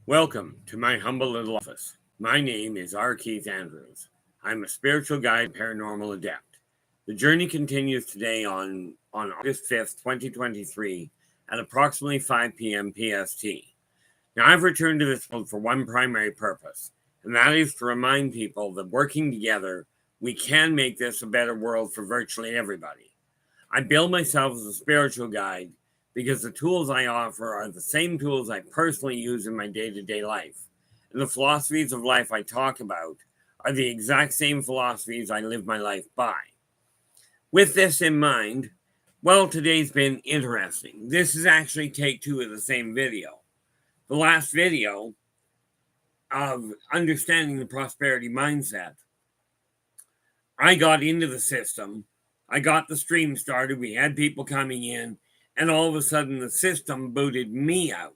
Welcome to my humble little office. My name is R. Keith Andrews. I'm a spiritual guide, paranormal adept. The journey continues today on August 5th, 2023 at approximately 5 p.m. PST. Now, I've returned to this world for one primary purpose, and that is to remind people that working together, we can make this a better world for virtually everybody. I bill myself as a spiritual guide because the tools I offer are the same tools I personally use in my day-to-day life. And the philosophies of life I talk about are the exact same philosophies I live my life by. With this in mind, well, today's been interesting. This is actually take two of the same video. The last video of understanding the prosperity mindset, I got into the system. I got the stream started. We had people coming in, and all of a sudden the system booted me out,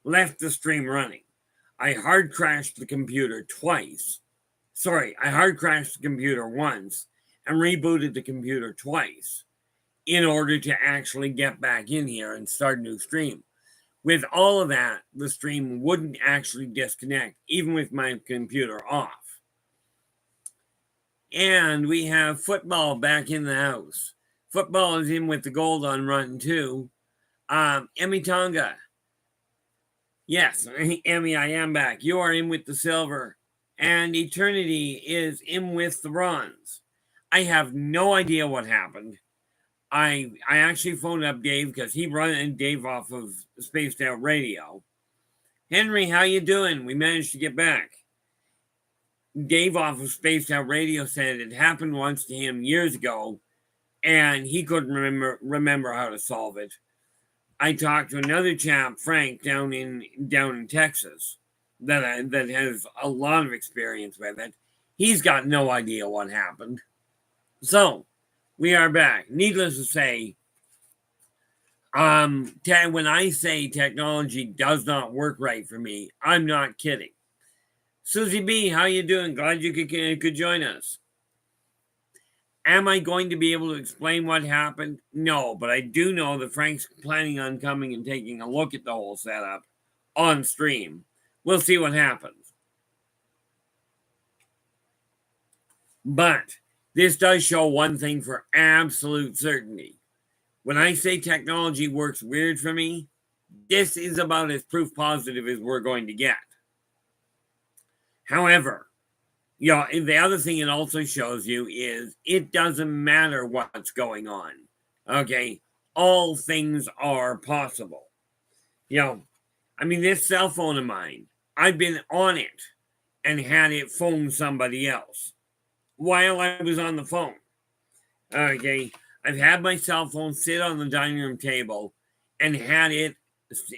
left the stream running. I hard crashed the computer twice. I hard crashed the computer once and rebooted the computer twice in order to actually get back in here and start a new stream. With all of that, the stream wouldn't actually disconnect, even with my computer off. And we have football back in the house. Football is in with the gold on run 2. Emmy Tonga. Yes, Emmy, I am back. You are in with the silver. And Eternity is in with the bronze. I have no idea what happened. I actually phoned up Dave because he run Dave off of Spaced Out Radio. Henry, how you doing? We managed to get back. Dave off of Spaced Out Radio said it happened once to him years ago, and he couldn't remember how to solve it. I talked to another chap, Frank, down in Texas, that has a lot of experience with it. He's got no idea what happened. So, we are back. Needless to say, when I say technology does not work right for me, I'm not kidding. Susie B, how you doing? Glad you could join us. Am I going to be able to explain what happened? No, but I do know that Frank's planning on coming and taking a look at the whole setup on stream. We'll see what happens. But this does show one thing for absolute certainty. When I say technology works weird for me, this is about as proof positive as we're going to get. However, the other thing it also shows you is it doesn't matter what's going on. Okay? All things are possible. This cell phone of mine, I've been on it and had it phone somebody else while I was on the phone. Okay? I've had my cell phone sit on the dining room table and had it,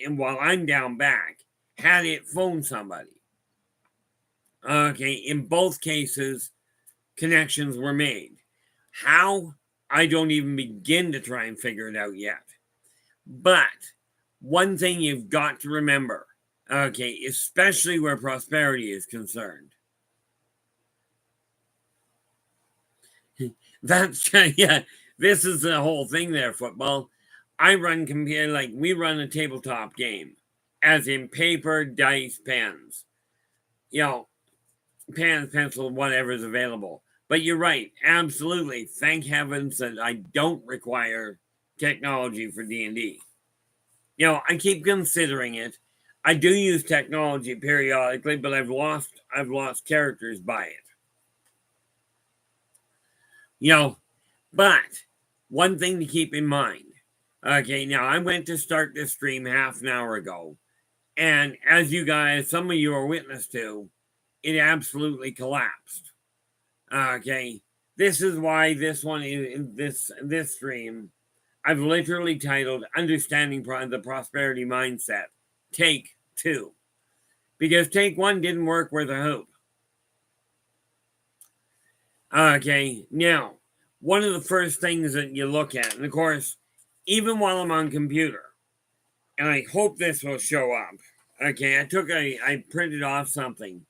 while I'm down back, had it phone somebody. Okay, in both cases, connections were made. How? I don't even begin to try and figure it out yet. But one thing you've got to remember, okay, especially where prosperity is concerned. This is the whole thing there, football. I run we run a tabletop game, as in paper, dice, pens. Pen, pencil, whatever is available. But you're right, absolutely. Thank heavens that I don't require technology for D&D. I keep considering it. I do use technology periodically, but I've lost characters by it. But one thing to keep in mind. Okay, now I went to start this stream half an hour ago, and as some of you are witness to, it absolutely collapsed. Okay, this is why this stream, I've literally titled Understanding the Prosperity Mindset, Take 2. Because Take 1 didn't work worth a hoop. Okay, now, one of the first things that you look at, and of course, even while I'm on computer, and I hope this will show up. Okay, I printed off something,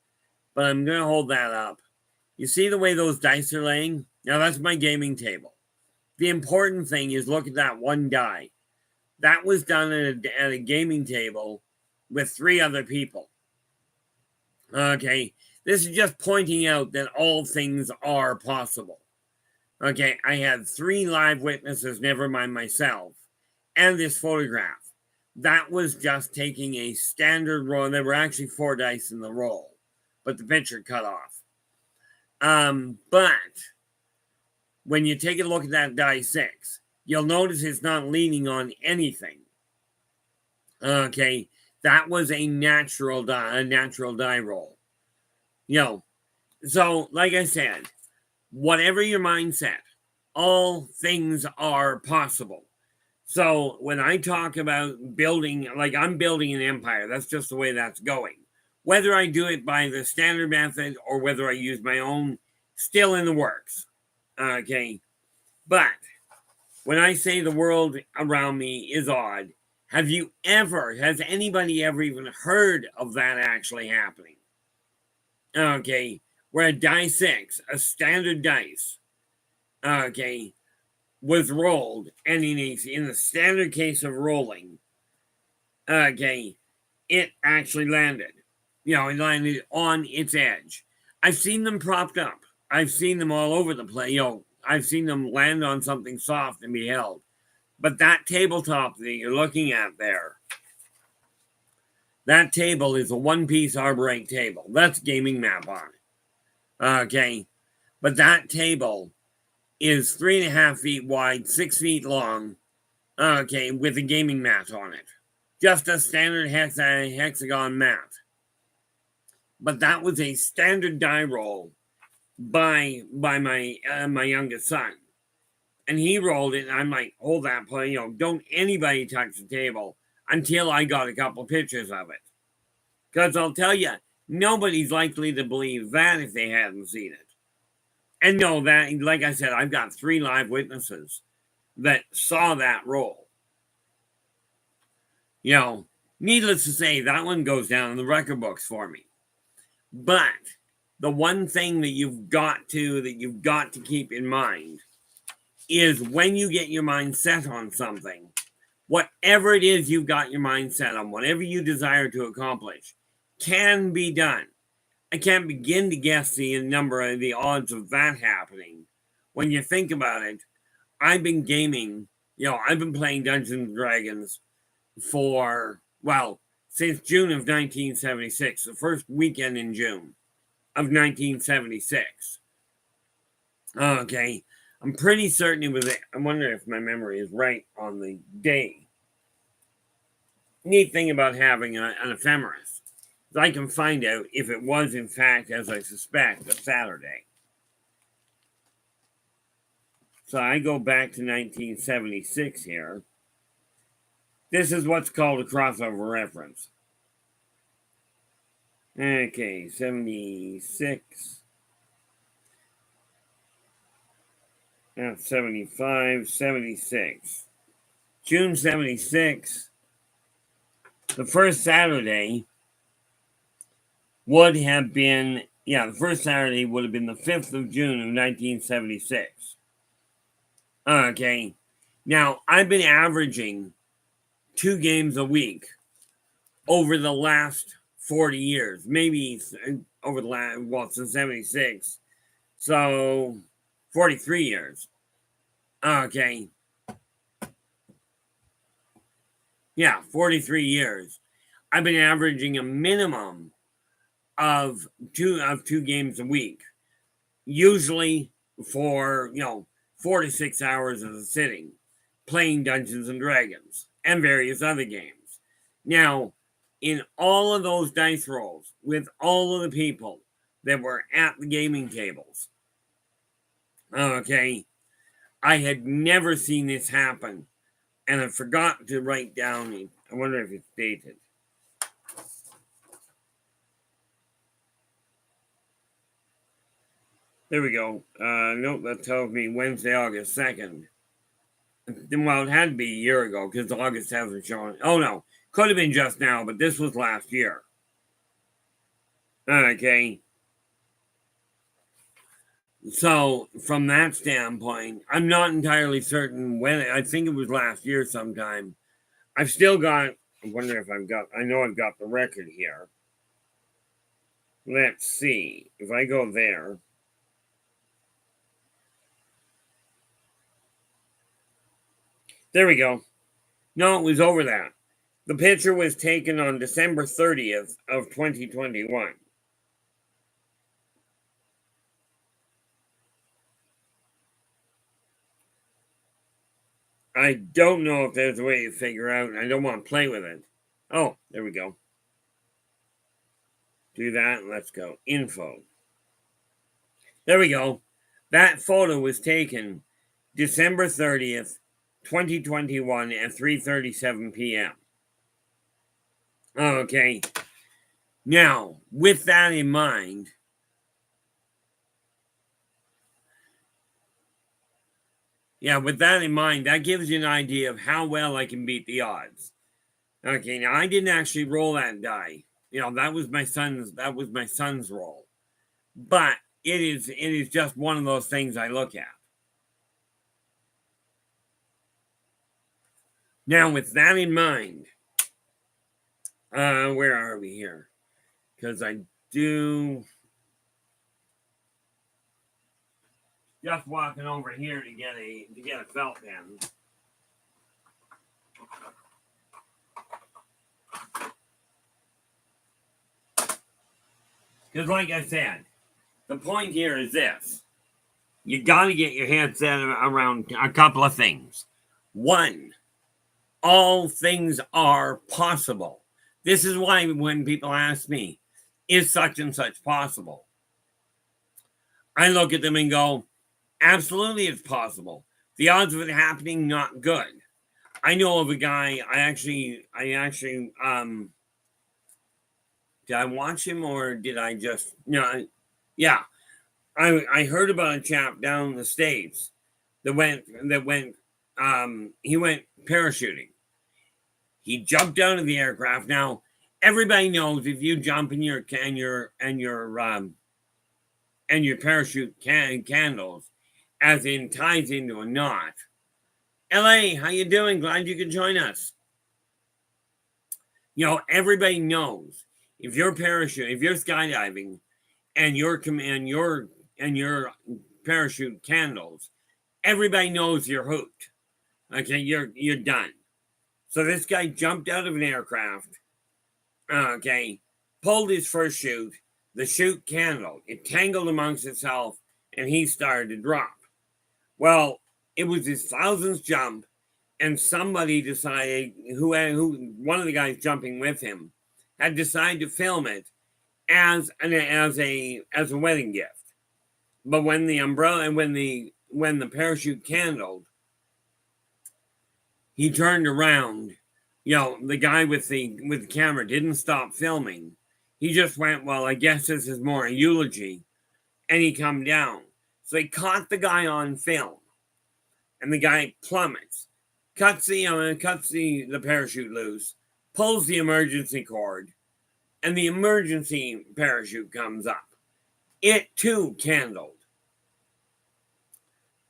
but I'm going to hold that up. You see the way those dice are laying? Now, that's my gaming table. The important thing is look at that one die. That was done at a gaming table with 3 other people. Okay, this is just pointing out that all things are possible. Okay, I had 3 live witnesses, never mind myself, and this photograph. That was just taking a standard roll. There were actually 4 dice in the roll, but the picture cut off. But when you take a look at that die 6, you'll notice it's not leaning on anything. Okay, that was a natural die roll. So like I said, whatever your mindset, all things are possible. So when I talk about building, like I'm building an empire, that's just the way that's going. Whether I do it by the standard method or whether I use my own, still in the works. Okay. But when I say the world around me is odd, has anybody ever even heard of that actually happening? Okay. Where a die 6, a standard dice, okay, was rolled, and in the standard case of rolling, okay, it actually landed. It landed on its edge. I've seen them propped up. I've seen them all over the place. I've seen them land on something soft and be held. But that tabletop that you're looking at there, that table is a one-piece Yldrbac table. That's gaming map on it. Okay. But that table is 3.5 feet wide, 6 feet long, okay, with a gaming mat on it. Just a standard hexagon mat. But that was a standard die roll by my youngest son. And he rolled it, and I'm like, hold that play, don't anybody touch the table until I got a couple pictures of it. Because I'll tell you, nobody's likely to believe that if they hadn't seen it. And no, that, like I said, I've got 3 live witnesses that saw that roll. Needless to say, that one goes down in the record books for me. But the one thing that you've got to keep in mind is when you get your mind set on something, whatever it is you've got your mind set on, whatever you desire to accomplish, can be done. I can't begin to guess the odds of that happening. When you think about it, I've been gaming, I've been playing Dungeons and Dragons since June of 1976, the first weekend in June of 1976. Okay, I'm pretty certain it was, I wonder if my memory is right on the day. Neat thing about having an ephemeris. I can find out if it was, in fact, as I suspect, a Saturday. So I go back to 1976 here. This is what's called a crossover reference. Okay, 76. 75, 76. June 76. The first Saturday would have been, the first Saturday would have been the 5th of June of 1976. Okay. Now, I've been averaging 2 games a week over the last 40 years. Maybe over the last, since 76. So, 43 years. Okay. Yeah, 43 years. I've been averaging a minimum of two games a week, usually for 4 to 6 hours of a sitting, playing Dungeons and Dragons and various other games. Now, in all of those dice rolls, with all of the people that were at the gaming tables, okay, I had never seen this happen, and I forgot to write down. I wonder if it's dated. There we go. Nope, that tells me Wednesday, August 2nd. Well, it had to be a year ago because August hasn't shown. Oh, no. Could have been just now, but this was last year. Okay. So, from that standpoint, I'm not entirely certain when. I think it was last year sometime. I've still got. I wonder if I know I've got the record here. let's see. If I go there, there we go. No, it was over that. The picture was taken on December 30th of 2021. I don't know if there's a way to figure out. I don't want to play with it. Oh, there we go. Do that. Let's go. Info. There we go. That photo was taken December 30th, 2021 at 3:37 p.m. Okay. Now, with that in mind, that gives you an idea of how well I can beat the odds. Okay, now I didn't actually roll that die. That was my son's roll. But it is just one of those things I look at. Now, with that in mind, where are we here? Because I do just walking over here to get a felt pen. Because, like I said, the point here is this: you got to get your head set around a couple of things. One, all things are possible. This is why when people ask me, is such and such possible? I look at them and go, absolutely it's possible. The odds of it happening, not good. I know of a guy, I actually, did I watch him or did I just, yeah. I heard about a chap down in the States he went parachuting. He jumped out of the aircraft. Now, everybody knows if you jump in your parachute candles, as in ties into a knot. LA, how you doing? Glad you could join us. Everybody knows if you're skydiving and your parachute candles, everybody knows you're hooked. Okay, you're done. So this guy jumped out of an aircraft, okay, pulled his first chute, the chute candle, it tangled amongst itself, and he started to drop. Well, it was his 1000th jump, and somebody decided, one of the guys jumping with him, had decided to film it as a wedding gift. But when the umbrella and when the parachute candled, he turned around. The guy with the camera didn't stop filming. He just went, well, I guess this is more a eulogy, and he come down. So he caught the guy on film, and the guy plummets, cuts the parachute loose, pulls the emergency cord, and the emergency parachute comes up. It too candled.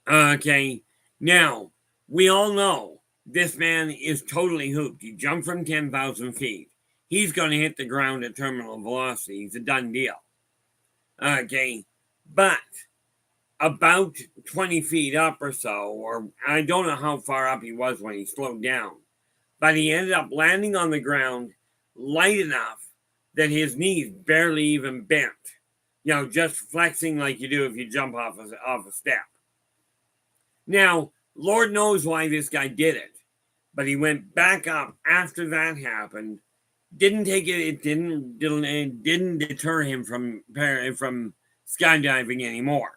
Okay, now we all know this man is totally hooped. He jumped from 10,000 feet. He's going to hit the ground at terminal velocity. He's a done deal. Okay, but about 20 feet up or so, or I don't know how far up he was when he slowed down, but he ended up landing on the ground light enough that his knees barely even bent. Just flexing like you do if you jump off a step. Now, Lord knows why this guy did it, but he went back up after that happened. It didn't deter him from skydiving anymore.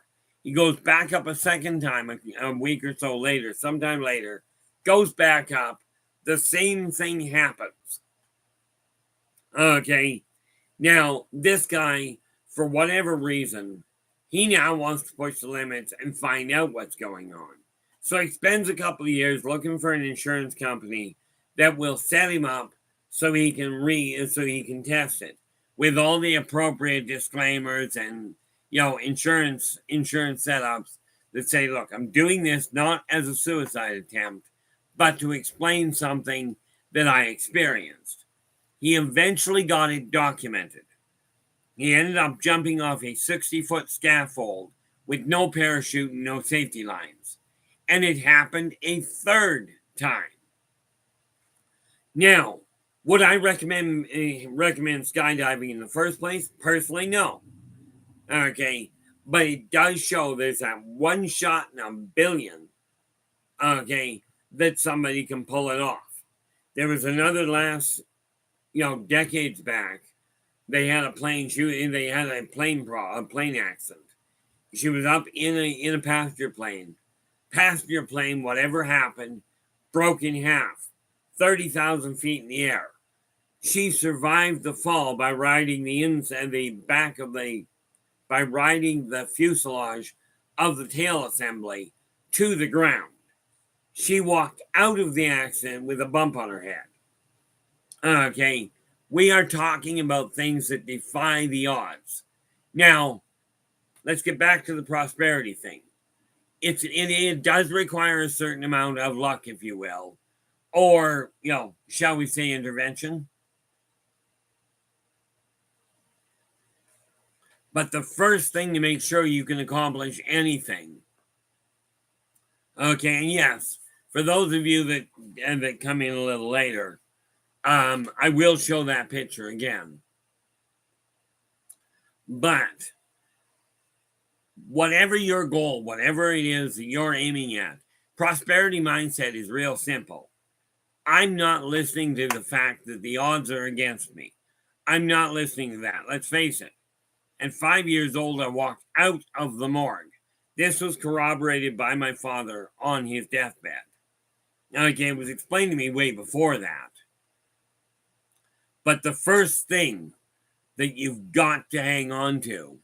He goes back up a second time a week or so later, sometime later, goes back up. The same thing happens. Okay, now this guy, for whatever reason, he now wants to push the limits and find out what's going on. So he spends a couple of years looking for an insurance company that will set him up so he can test it with all the appropriate disclaimers and insurance setups that say, look, I'm doing this not as a suicide attempt, but to explain something that I experienced. He eventually got it documented. He ended up jumping off a 60-foot scaffold with no parachute and no safety lines. And it happened a third time. Now, would I recommend skydiving in the first place? Personally, no. Okay, but it does show there's that one shot in a billion, okay, that somebody can pull it off. There was another decades back, they had a plane accident. She was up in a passenger plane. Passenger plane, whatever happened, broke in half, 30,000 feet in the air. She survived the fall by riding by riding the fuselage of the tail assembly to the ground. She walked out of the accident with a bump on her head. Okay, we are talking about things that defy the odds. Now, let's get back to the prosperity thing. It does require a certain amount of luck, if you will, or, shall we say intervention. But the first thing to make sure you can accomplish anything. Okay, and yes, for those of you that come in a little later, I will show that picture again. But whatever your goal, whatever it is that you're aiming at, prosperity mindset is real simple. I'm not listening to the fact that the odds are against me. I'm not listening to that. Let's face it. At 5 years old, I walked out of the morgue. This was corroborated by my father on his deathbed. Now, again, it was explained to me way before that. But the first thing that you've got to hang on to,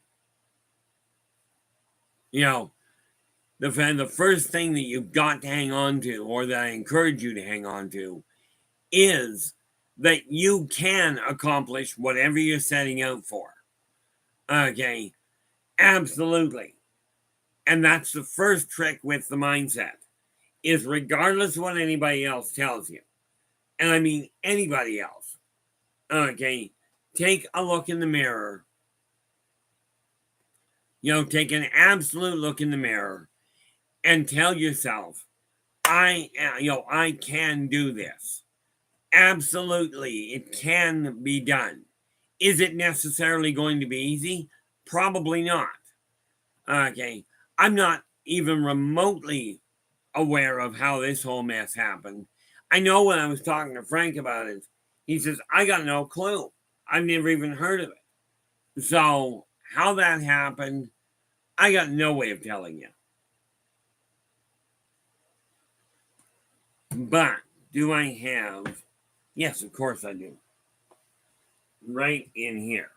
the first thing that you've got to hang on to, or that I encourage you to hang on to, is that you can accomplish whatever you're setting out for. Okay, absolutely. And that's the first trick with the mindset, is regardless of what anybody else tells you, and I mean anybody else, okay, take a look in the mirror. Take an absolute look in the mirror and tell yourself, I can do this. Absolutely, it can be done. Is it necessarily going to be easy? Probably not. Okay, I'm not even remotely aware of how this whole mess happened. I know when I was talking to Frank about it, he says, I got no clue. I've never even heard of it. So, how that happened, I got no way of telling you. But do I have? Yes, of course I do. Right in here.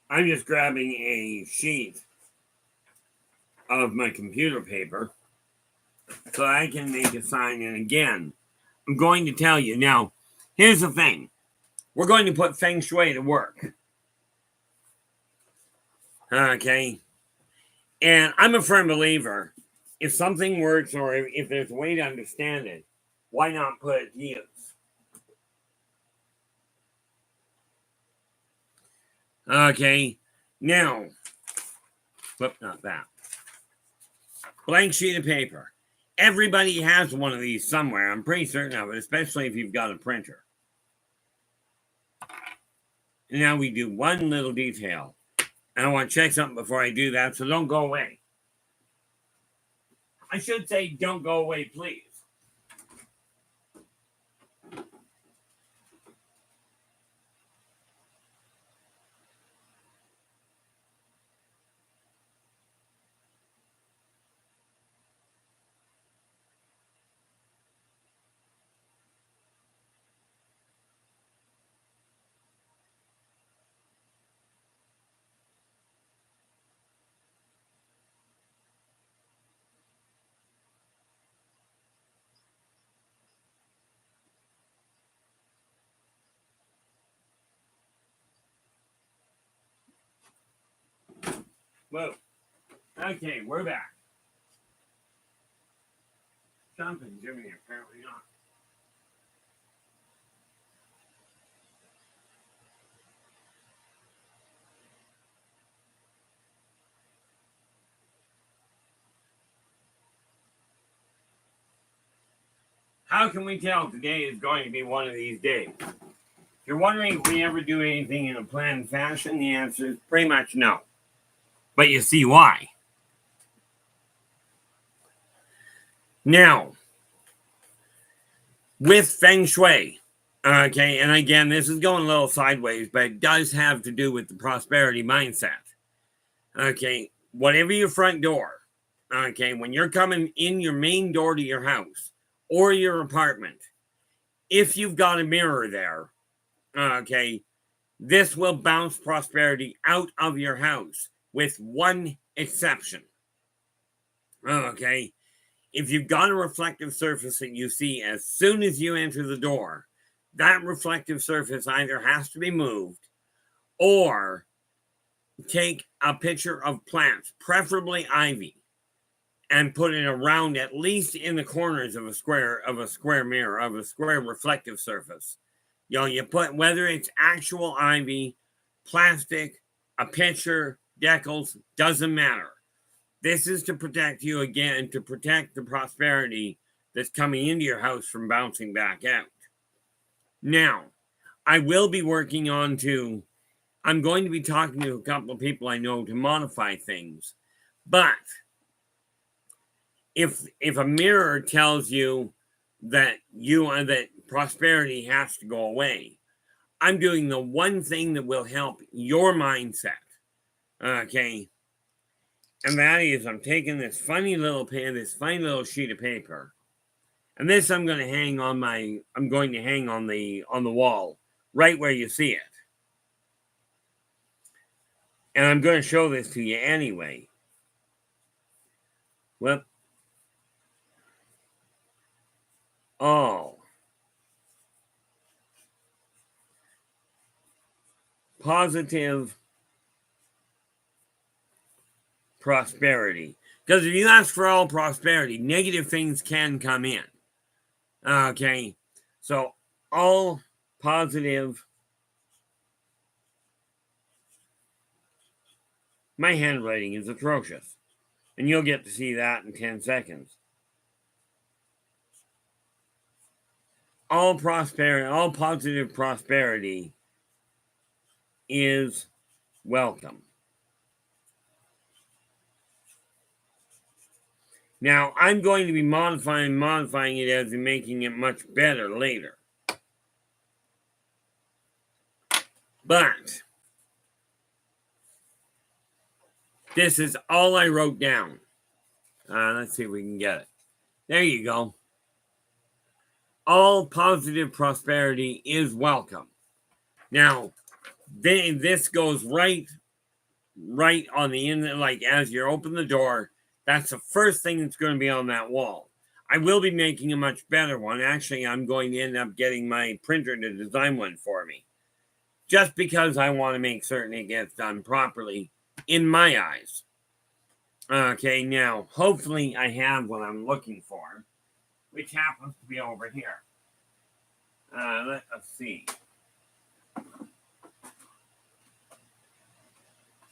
I'm just grabbing a sheet of my computer paper so I can make a sign. And again, I'm going to tell you. Now, here's the thing. We're going to put Feng Shui to work. Okay? And I'm a firm believer, if something works or if there's a way to understand it, why not put it to use? Okay, now, not that. Blank sheet of paper. Everybody has one of these somewhere. I'm pretty certain of it, especially if you've got a printer. And now we do one little detail. And I want to check something before I do that, so don't go away. I should say, don't go away, please. Whoa. Okay, we're back. Something, Jimmy, apparently not. How can we tell today is going to be one of these days? If you're wondering if we ever do anything in a planned fashion, the answer is pretty much no. But you see why. Now, with Feng Shui, okay, and again, this is going a little sideways, but it does have to do with the prosperity mindset. Okay, whatever your front door, okay, when you're coming in your main door to your house or your apartment, if you've got a mirror there, okay, this will bounce prosperity out of your house with one exception. Okay, if you've got a reflective surface that you see as soon as you enter the door, that reflective surface either has to be moved or take a picture of plants, preferably ivy, and put it around at least in the corners of a square mirror, of a square reflective surface. You know, you put, whether it's actual ivy, plastic, a picture, decals, doesn't matter. This is to protect you again, to protect the prosperity that's coming into your house from bouncing back out. Now, I will be working on I'm going to be talking to a couple of people I know to modify things. But if a mirror tells you that that prosperity has to go away, I'm doing the one thing that will help your mindset. Okay. And that is, I'm taking this funny little sheet of paper, and this I'm going to hang on the wall, right where you see it. And I'm going to show this to you anyway. Well, positive prosperity. Because if you ask for all prosperity, negative things can come in. Okay, so all positive. My handwriting is atrocious, and you'll get to see that in 10 seconds. All positive prosperity is welcome. Now, I'm going to be modifying it as in making it much better later. But this is all I wrote down. Let's see if we can get it. There you go. All positive prosperity is welcome. Now, this goes right on the end, like as you open the door. That's the first thing that's going to be on that wall. I will be making a much better one. Actually, I'm going to end up getting my printer to design one for me, just because I want to make certain it gets done properly in my eyes. Okay, now, hopefully I have what I'm looking for, which happens to be over here. Let's see.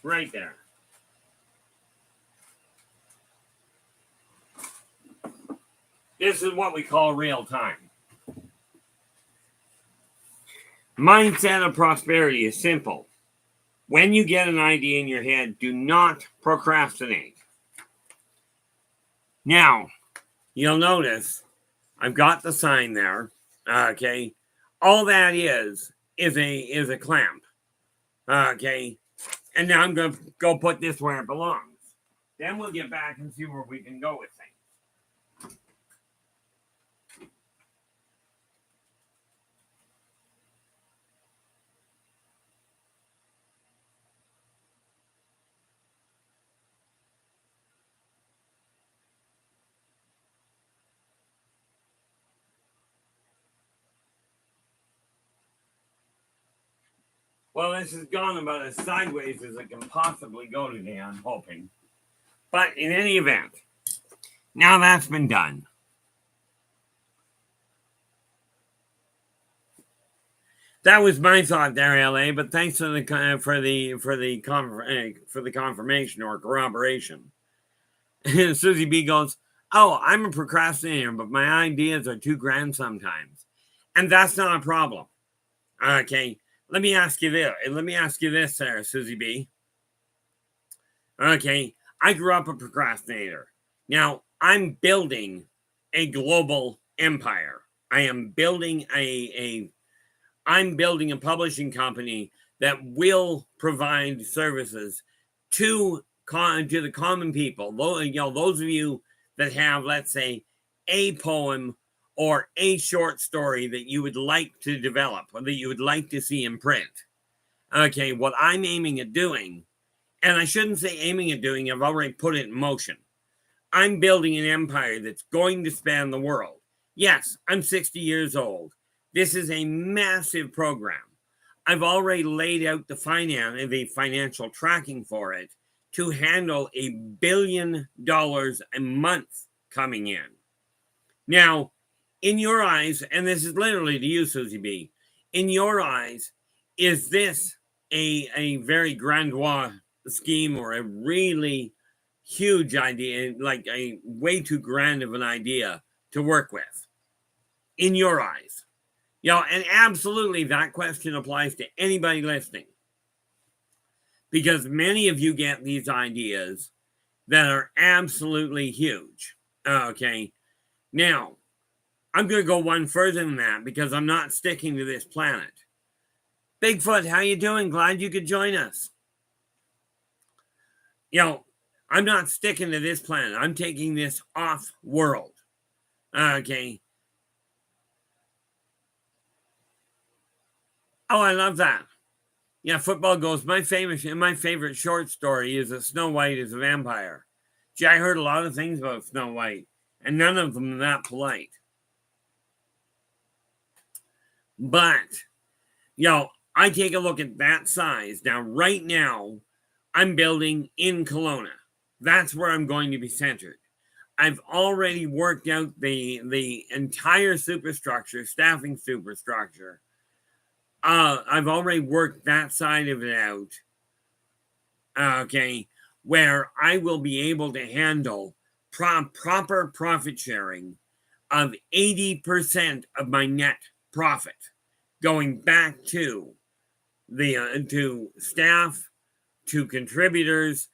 Right there. This is what we call real time. Mindset of prosperity is simple. When you get an idea in your head, do not procrastinate. Now, you'll notice I've got the sign there. Okay. All that is a clamp. Okay. And now I'm going to go put this where it belongs. Then we'll get back and see where we can go with things. Well, this has gone about as sideways as it can possibly go today, I'm hoping. But in any event, now that's been done. That was my thought there, LA. But thanks for the confirmation or corroboration. Susie B goes, "Oh, I'm a procrastinator, but my ideas are too grand sometimes, and that's not a problem." Okay, let me ask you this. Sarah Susie B. Okay, I grew up a procrastinator. Now I'm building a global empire. I am building I'm building a publishing company that will provide services to the common people. Those of you that have, let's say, a poem or a short story that you would like to develop or that you would like to see in print. Okay, what I'm aiming at doing, and I shouldn't say aiming at doing, I've already put it in motion. I'm building an empire that's going to span the world. Yes, I'm 60 years old. This is a massive program. I've already laid out the financial tracking for it to handle $1 billion a month coming in. Now, in your eyes, and this is literally to you, Susie B, in your eyes, is this a very grandiose scheme or a really huge idea, like a way too grand of an idea to work with, in your eyes? And absolutely that question applies to anybody listening, because many of you get these ideas that are absolutely huge. Okay, now I'm going to go one further than that because I'm not sticking to this planet. Bigfoot, how you doing? Glad you could join us. I'm not sticking to this planet. I'm taking this off world. Okay. Oh, I love that. Yeah, football goes. My favorite short story is that Snow White is a vampire. Gee, I heard a lot of things about Snow White, and none of them are that polite. But, I take a look at that size. Now, right now, I'm building in Kelowna. That's where I'm going to be centered. I've already worked out the entire superstructure, staffing superstructure. I've already worked that side of it out. Okay, where I will be able to handle proper profit sharing of 80% of my net profit going back to the to staff, to contributors,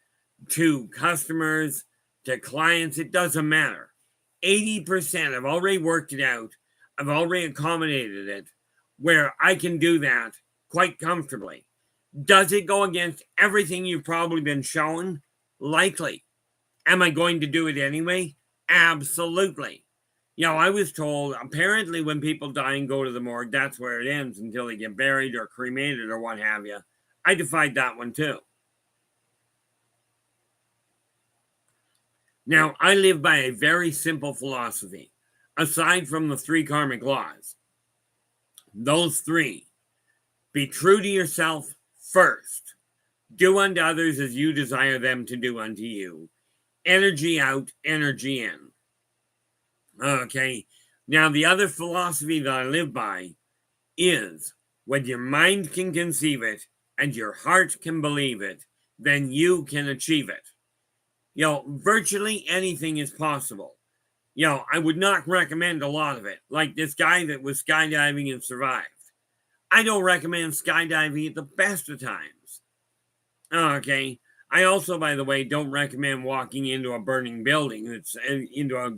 to customers, to clients. It doesn't matter. 80%. I've already worked it out. I've already accommodated it where I can do that quite comfortably. Does it go against everything you've probably been shown? Likely. Am I going to do it anyway? Absolutely. I was told apparently when people die and go to the morgue, that's where it ends until they get buried or cremated or what have you. I defied that one too. Now, I live by a very simple philosophy. Aside from the 3 karmic laws, those 3: be true to yourself first. Do unto others as you desire them to do unto you. Energy out, energy in. Okay. Now, the other philosophy that I live by is when your mind can conceive it and your heart can believe it, then you can achieve it. Virtually anything is possible. I would not recommend a lot of it. Like this guy that was skydiving and survived. I don't recommend skydiving at the best of times. Okay. I also, by the way, don't recommend walking into a burning building. It's into a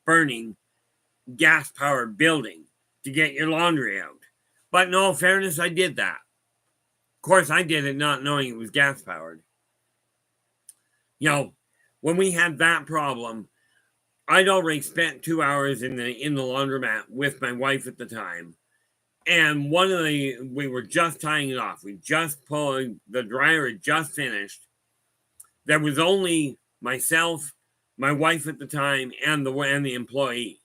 burning gas-powered building to get your laundry out. But in all fairness, I did that. Of course, I did it not knowing it was gas-powered. When we had that problem, I'd already spent 2 hours in the laundromat with my wife at the time. And we were just tying it off. We just pulled, the dryer had just finished. There was only myself, my wife at the time, and the employee.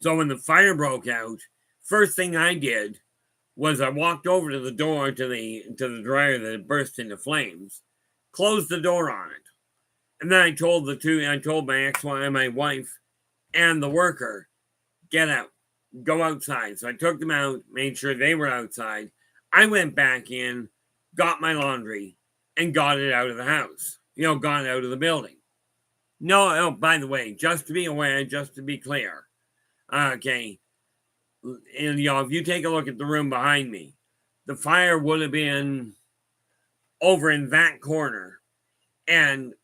So when the fire broke out, first thing I did was I walked over to the door to the dryer that had burst into flames, closed the door on it, and then I told my ex-wife and my wife and the worker, get out. go outside. So I took them out, made sure they were outside. I went back in, got my laundry, and got it out of the house. Got it out of the building. No, oh, by the way, just to be aware, just to be clear, okay, and if you take a look at the room behind me, the fire would have been over in that corner, and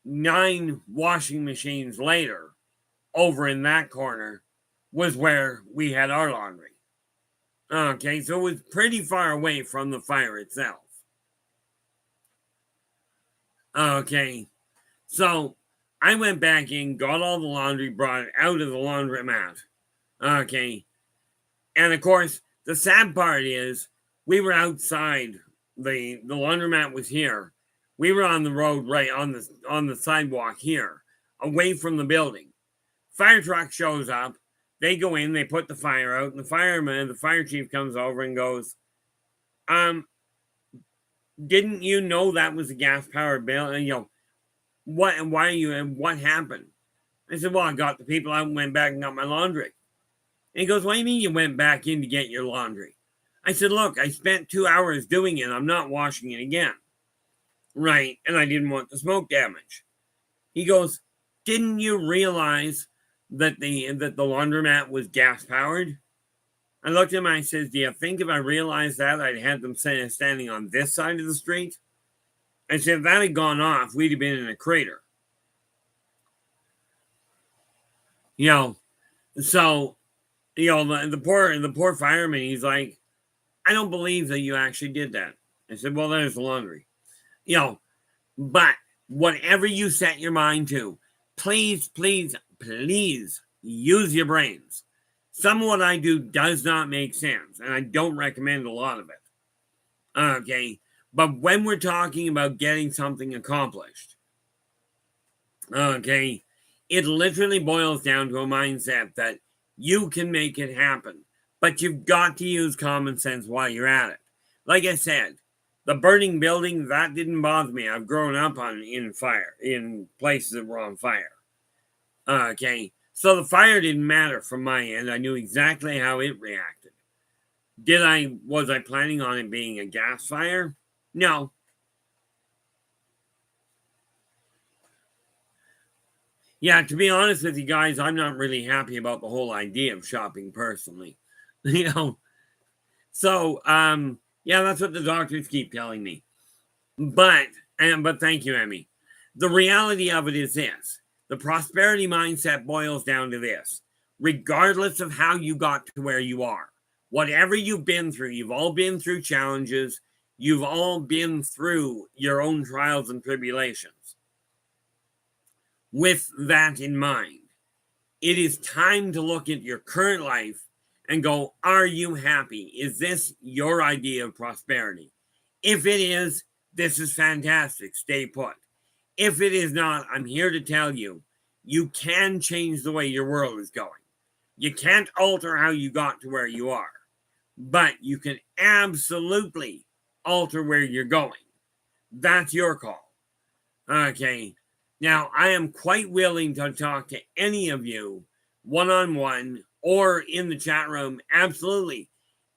9 washing machines later, over in that corner, was where we had our laundry. Okay, so it was pretty far away from the fire itself. Okay, so I went back in, got all the laundry, brought it out of the laundromat. Okay, and of course, the sad part is we were outside. The laundromat was here. We were on the road, right on the sidewalk here, away from the building. Fire truck shows up. They go in, they put the fire out, and the fire chief comes over and goes, didn't you know that was a gas-powered building? What, and why are you, and what happened? I said, well, I got the people out and went back and got my laundry. And he goes, what do you mean you went back in to get your laundry? I said, look, I spent 2 hours doing it. I'm not washing it again. Right, and I didn't want the smoke damage. He goes, didn't you realize that the laundromat was gas-powered? I looked at him and I said, do you think if I realized that, I'd had them standing on this side of the street? I said, if that had gone off, we'd have been in a crater. So, the poor fireman, he's like, I don't believe that you actually did that. I said, well, there's the laundry. But whatever you set your mind to, please, please, please use your brains. Some of what I do does not make sense, and I don't recommend a lot of it. Okay, but when we're talking about getting something accomplished, okay, it literally boils down to a mindset that you can make it happen, but you've got to use common sense while you're at it. Like I said, the burning building, that didn't bother me. I've grown up in places that were on fire. Okay, so the fire didn't matter from my end. I knew exactly how it reacted. Was I planning on it being a gas fire? No. Yeah, to be honest with you guys, I'm not really happy about the whole idea of shopping personally. So, yeah, that's what the doctors keep telling me. But thank you, Emmy. The reality of it is this. The prosperity mindset boils down to this. Regardless of how you got to where you are, whatever you've been through, you've all been through challenges. You've all been through your own trials and tribulations. With that in mind, it is time to look at your current life and go, are you happy? Is this your idea of prosperity? If it is, this is fantastic. Stay put. If it is not, I'm here to tell you, you can change the way your world is going. You can't alter how you got to where you are, but you can absolutely alter where you're going. That's your call. Okay. Now, I am quite willing to talk to any of you one-on-one or in the chat room. Absolutely.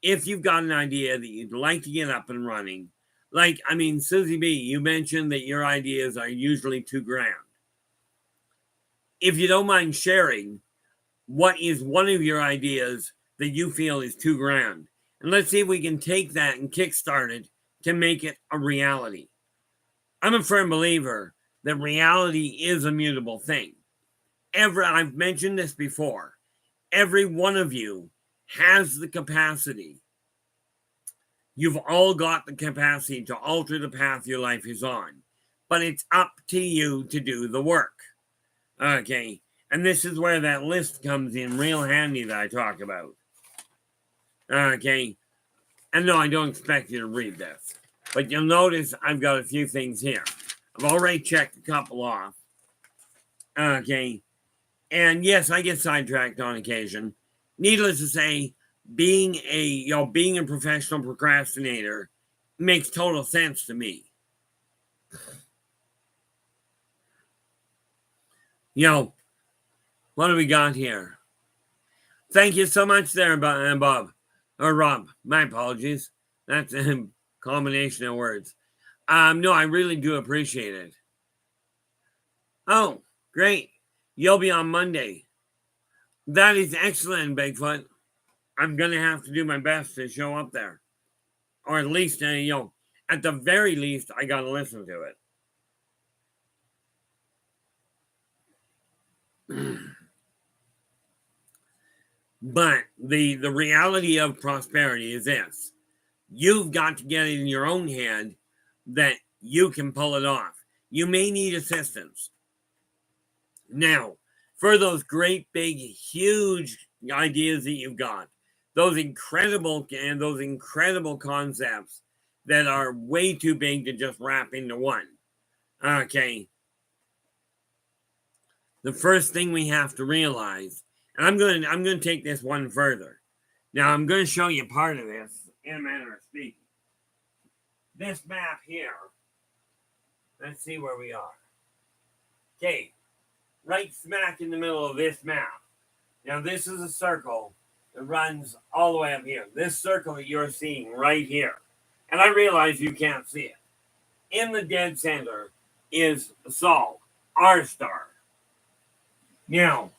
If you've got an idea that you'd like to get up and running, Susie B, you mentioned that your ideas are usually $2,000. If you don't mind sharing, what is one of your ideas that you feel is $2,000? And let's see if we can take that and kickstart it to make it a reality. I'm a firm believer that reality is a mutable thing. I've mentioned this before. Every one of you has the capacity. You've all got the capacity to alter the path your life is on. But it's up to you to do the work. Okay. And this is where that list comes in real handy that I talk about. Okay. And no, I don't expect you to read this. But you'll notice I've got a few things here. I've already checked a couple off. Okay. And yes, I get sidetracked on occasion. Needless to say, being a professional procrastinator makes total sense to me. What do we got here? Thank you so much there, Bob. Or Rob. My apologies. That's a combination of words. No, I really do appreciate it. Oh, great. You'll be on Monday. That is excellent, Bigfoot. I'm going to have to do my best to show up there. Or at least, at the very least, I got to listen to it. But the reality of prosperity is this. You've got to get it in your own head that you can pull it off. You may need assistance. Now, for those great, big, huge ideas that you've got, those incredible concepts that are way too big to just wrap into one. Okay. The first thing we have to realize, and I'm going to take this one further. Now, I'm going to show you part of this in a manner of speaking. This map here, let's see where we are. Okay, right smack in the middle of this map. Now, this is a circle that runs all the way up here. This circle that you're seeing right here. And I realize you can't see it. In the dead center is Sol, our star. Now,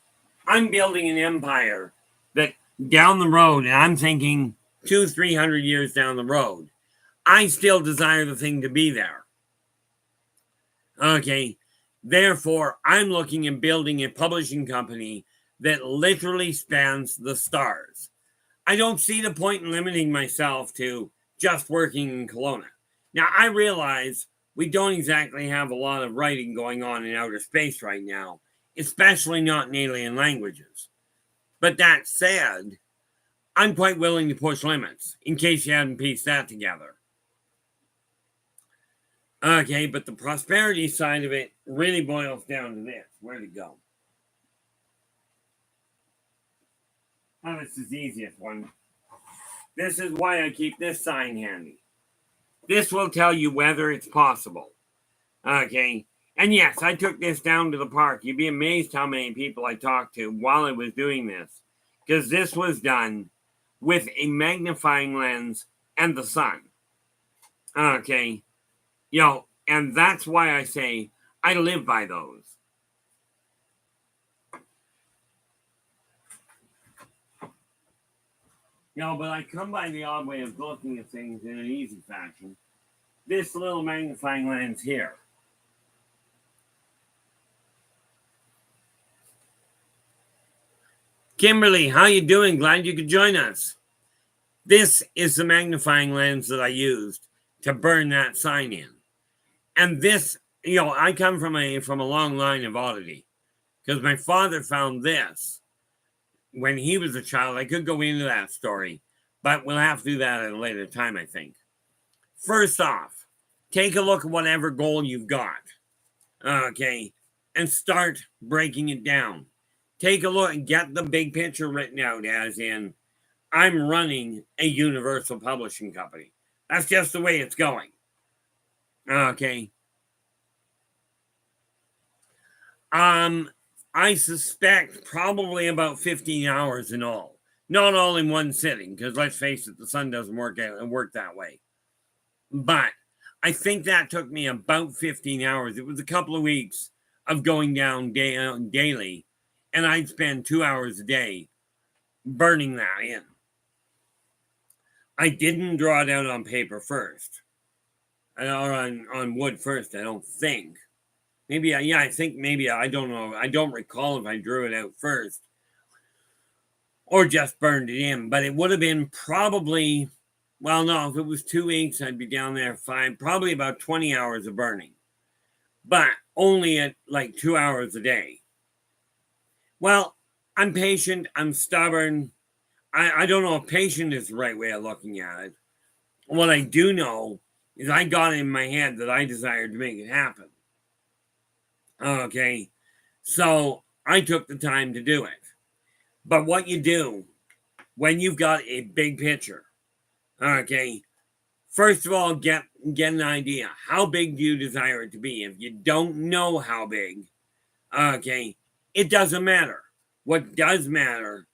I'm building an empire that down the road, and I'm thinking 200-300 years down the road, I still desire the thing to be there. Okay, therefore, I'm looking at building a publishing company that literally spans the stars. I don't see the point in limiting myself to just working in Kelowna. Now, I realize we don't exactly have a lot of writing going on in outer space right now, especially not in alien languages. But that said, I'm quite willing to push limits, in case you hadn't pieced that together. Okay, but the prosperity side of it really boils down to this. Where'd it go? Oh, this is the easiest one. This is why I keep this sign handy. This will tell you whether it's possible. Okay, and yes, I took this down to the park. You'd be amazed how many people I talked to while I was doing this. Because this was done with a magnifying lens and the sun. Okay, and that's why I say I live by those. But I come by the odd way of looking at things in an easy fashion. This little magnifying lens here. Kimberly, how you doing? Glad you could join us. This is the magnifying lens that I used to burn that sign in. And this, I come from a long line of oddity. Because my father found this when he was a child. I could go into that story, but we'll have to do that at a later time, I think. First off, take a look at whatever goal you've got. Okay, and start breaking it down. Take a look and get the big picture written out, as in, I'm running a universal publishing company. That's just the way it's going. Okay. I suspect probably about 15 hours in all. Not all in one sitting, because let's face it, the sun doesn't work that way. But I think that took me about 15 hours. It was a couple of weeks of going down daily, and I'd spend 2 hours a day burning that in. I didn't draw it out on paper first, or on wood first, I don't think. Maybe, I think maybe, I don't know. I don't recall if I drew it out first or just burned it in, but it would have been probably, well, no, if it was 2 weeks, I'd be down there probably about 20 hours of burning, but only at like 2 hours a day. Well, I'm patient. I'm stubborn. I don't know if patient is the right way of looking at it. What I do know is I got it in my head that I desired to make it happen. Okay, so I took the time to do it. But what you do when you've got a big picture, okay, first of all, get an idea. How big do you desire it to be? If you don't know how big, okay, it doesn't matter. What does matter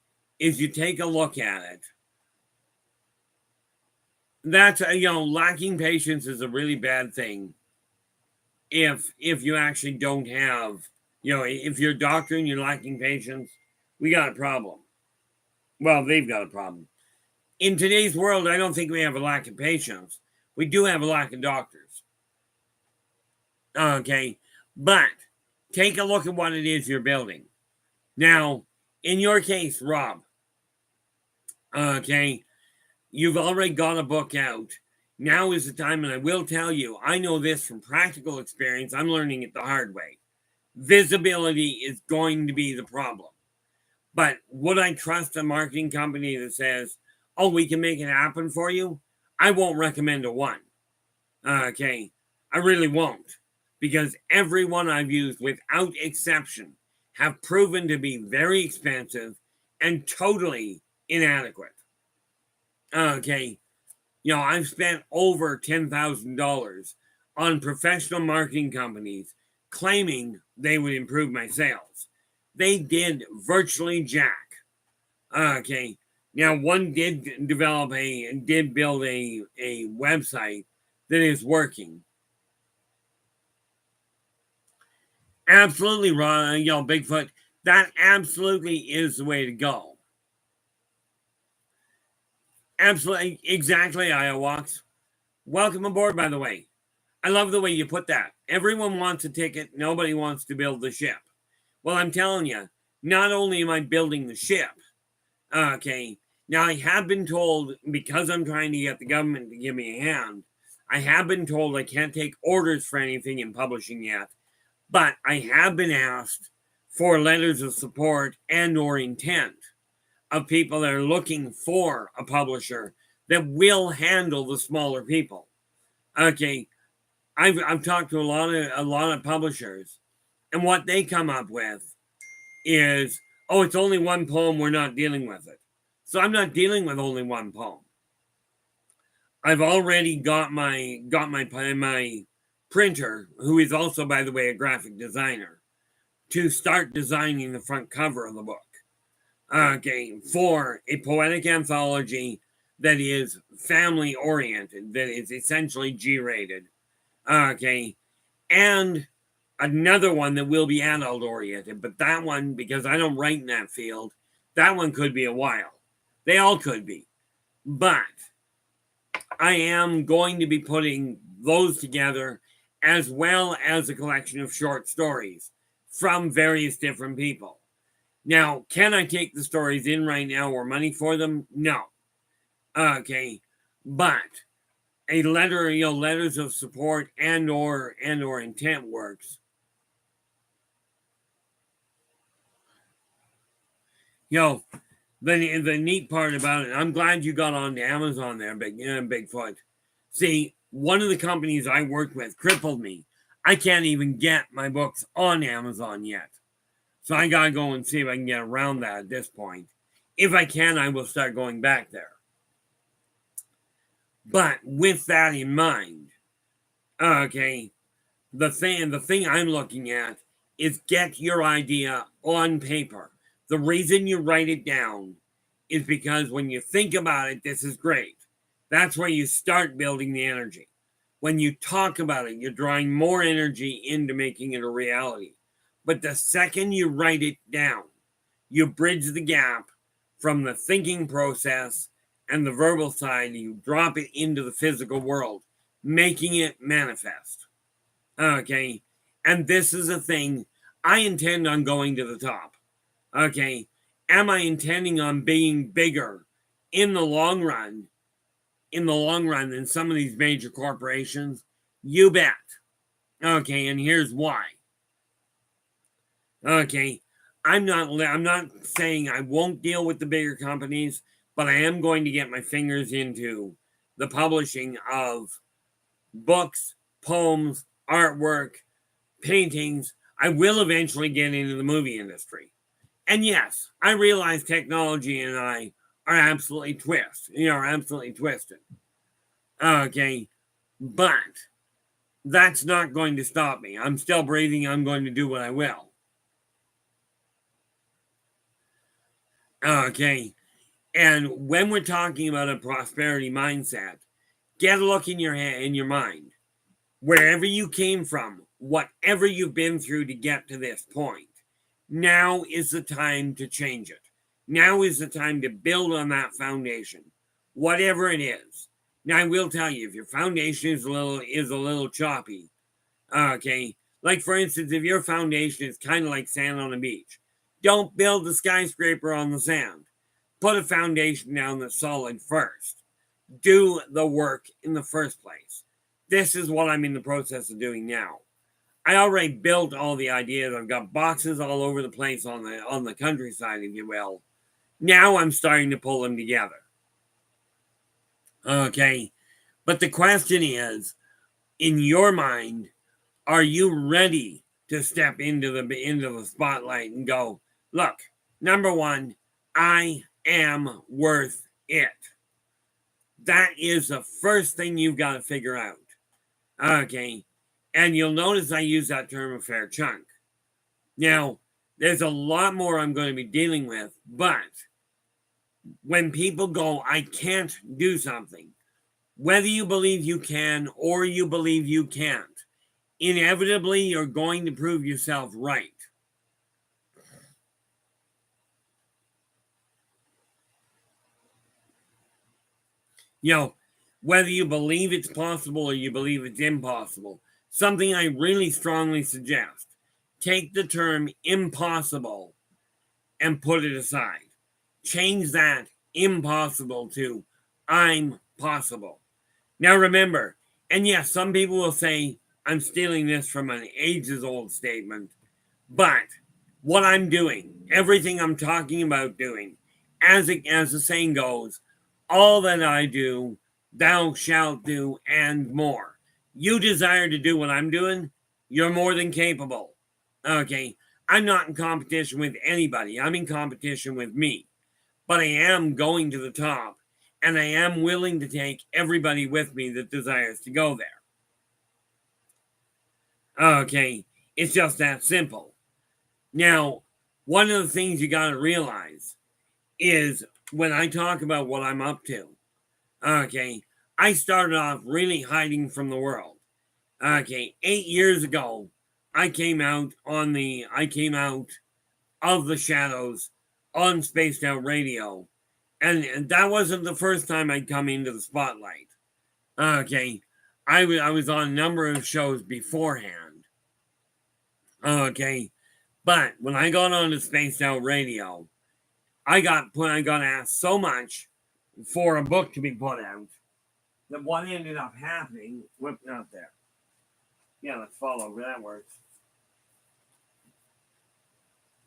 is you take a look at it. That's, lacking patience is a really bad thing. If you actually don't have, if you're a doctor and you're lacking patience, we got a problem. Well, they've got a problem. In today's world, I don't think we have a lack of patience. We do have a lack of doctors. Okay, but take a look at what it is you're building. Now, in your case, Rob, okay, you've already got a book out. Now is the time, and I will tell you, I know this from practical experience. I'm learning it the hard way. Visibility is going to be the problem. But would I trust a marketing company that says, oh, we can make it happen for you? I won't recommend a one. Okay, I really won't. Because everyone I've used, without exception, have proven to be very expensive and totally inadequate. Okay, I've spent over $10,000 on professional marketing companies claiming they would improve my sales. They did virtually jack. Okay, now one did build a website that is working. Absolutely, Ron, Bigfoot. That absolutely is the way to go. Absolutely, exactly, Iowax. Welcome aboard, by the way. I love the way you put that. Everyone wants a ticket. Nobody wants to build the ship. Well, I'm telling you, not only am I building the ship, okay, now I have been told, because I'm trying to get the government to give me a hand, I have been told I can't take orders for anything in publishing yet, but I have been asked for letters of support and or intent of people that are looking for a publisher that will handle the smaller people. Okay, I've talked to a lot of publishers, and what they come up with is, oh, it's only one poem, we're not dealing with it. So I'm not dealing with only one poem. I've already got my printer, who is also, by the way, a graphic designer, to start designing the front cover of the book. Okay, for a poetic anthology that is family oriented, that is essentially G-rated. Okay, and another one that will be adult oriented, but that one, because I don't write in that field, that one could be a while. They all could be. But I am going to be putting those together, as well as a collection of short stories from various different people. Now, can I take the stories in right now or money for them? No. Okay, but a letter, letters of support and or intent works. The neat part about it, I'm glad you got on to Amazon there, Bigfoot. See, one of the companies I worked with crippled me. I can't even get my books on Amazon yet. So I gotta go and see if I can get around that at this point. If I can, I will start going back there. But with that in mind, okay, the thing I'm looking at is get your idea on paper. The reason you write it down is because when you think about it, this is great. That's where you start building the energy. When you talk about it, you're drawing more energy into making it a reality. But the second you write it down, you bridge the gap from the thinking process and the verbal side, you drop it into the physical world, making it manifest. Okay, and this is a thing I intend on going to the top. Okay, am I intending on being bigger in the long run than some of these major corporations? You bet. Okay, and here's why. Okay, I'm not saying I won't deal with the bigger companies, but I am going to get my fingers into the publishing of books, poems, artwork, paintings. I will eventually get into the movie industry. And yes, I realize technology and I are absolutely twisted. Okay, but that's not going to stop me. I'm still breathing. I'm going to do what I will. Okay. And when we're talking about a prosperity mindset, get a look in your head, in your mind, wherever you came from, whatever you've been through to get to this point. Now is the time to change it. Now is the time to build on that foundation, whatever it is. Now I will tell you, if your foundation is a little choppy, okay, like for instance, if your foundation is kind of like sand on a beach, don't build the skyscraper on the sand. Put a foundation down that's solid first. Do the work in the first place. This is what I'm in the process of doing now. I already built all the ideas. I've got boxes all over the place on the countryside, if you will. Now I'm starting to pull them together. Okay. But the question is, in your mind, are you ready to step into the spotlight and go, look, number one, I am worth it. That is the first thing you've got to figure out. Okay. And you'll notice I use that term a fair chunk. Now, there's a lot more I'm going to be dealing with, but when people go, I can't do something, whether you believe you can or you believe you can't, inevitably you're going to prove yourself right. You know, whether you believe it's possible or you believe it's impossible, something I really strongly suggest, take the term impossible and put it aside. Change that impossible to I'm possible. Now remember, and yes, some people will say I'm stealing this from an ages old statement, but what I'm doing, everything I'm talking about doing, as the saying goes, all that I do, thou shalt do, and more. You desire to do what I'm doing, you're more than capable. Okay, I'm not in competition with anybody. I'm in competition with me. But I am going to the top, and I am willing to take everybody with me that desires to go there. Okay, it's just that simple. Now, one of the things you got to realize is when I talk about what I'm up to, okay, I started off really hiding from the world. Okay, 8 years ago, I came out of the shadows on Spaced Out Radio. And that wasn't the first time I'd come into the spotlight. Okay, I was on a number of shows beforehand. Okay, but when I got on to Spaced Out Radio, I got asked so much for a book to be put out that what ended up happening, whoop, out there. Yeah, let's follow over. That works.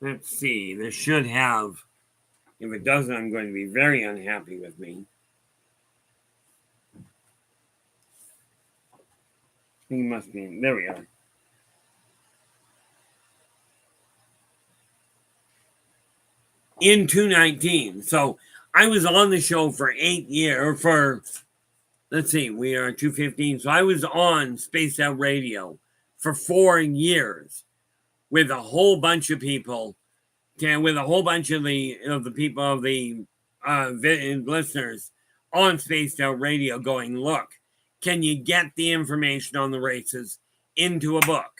Let's see. This should have. If it doesn't, I'm going to be very unhappy with me. He must be. There we are. In 2019. So I was on the show for 8 years. Let's see, we are 215. So I was on Spaced Out Radio for 4 years with a whole bunch of people, with a whole bunch of the listeners on Spaced Out Radio going, look, can you get the information on the races into a book?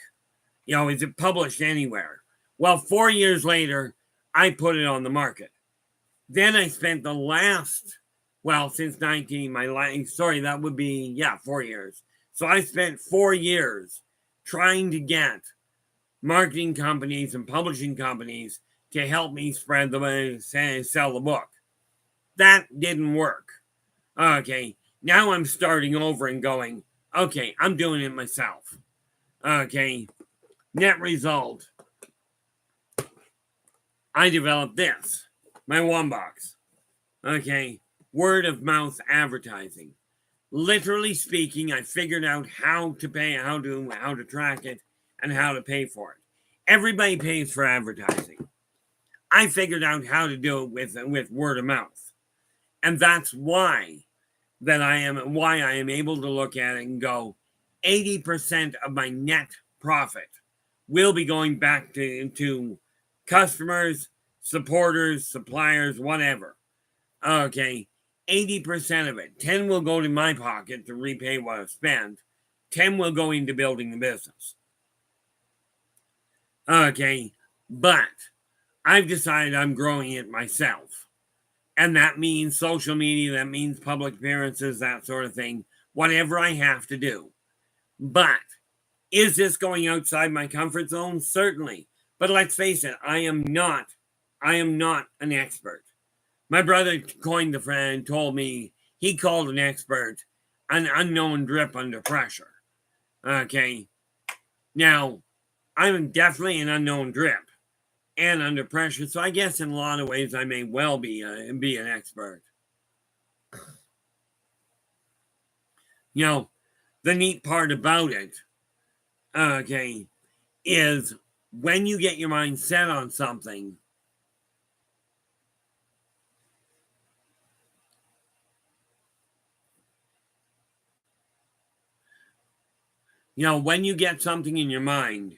You know, is it published anywhere? Well, 4 years later, I put it on the market. Then I spent the last, since 19, that would be, 4 years. So I spent 4 years trying to get marketing companies and publishing companies to help me sell the book. That didn't work. Okay, now I'm starting over and going, okay, I'm doing it myself. Okay, net result, I developed this, my one box. Okay, word of mouth advertising. Literally speaking, I figured out how to pay, how to track it, and how to pay for it. Everybody pays for advertising. I figured out how to do it with word of mouth. And that's why I am able to look at it and go, 80% of my net profit will be going back to customers, supporters, suppliers, whatever. Okay, 80% of it, 10 will go to my pocket to repay what I've spent. 10 will go into building the business. Okay, but I've decided I'm growing it myself. And that means social media, that means public appearances, that sort of thing, whatever I have to do. But is this going outside my comfort zone? Certainly. But let's face it, I am not an expert. My brother coined the phrase and told me he called an expert an unknown drip under pressure. Okay. Now, I'm definitely an unknown drip and under pressure, so I guess in a lot of ways I may well be an expert. You know, the neat part about it, okay, is when you get your mind set on something, when you get something in your mind,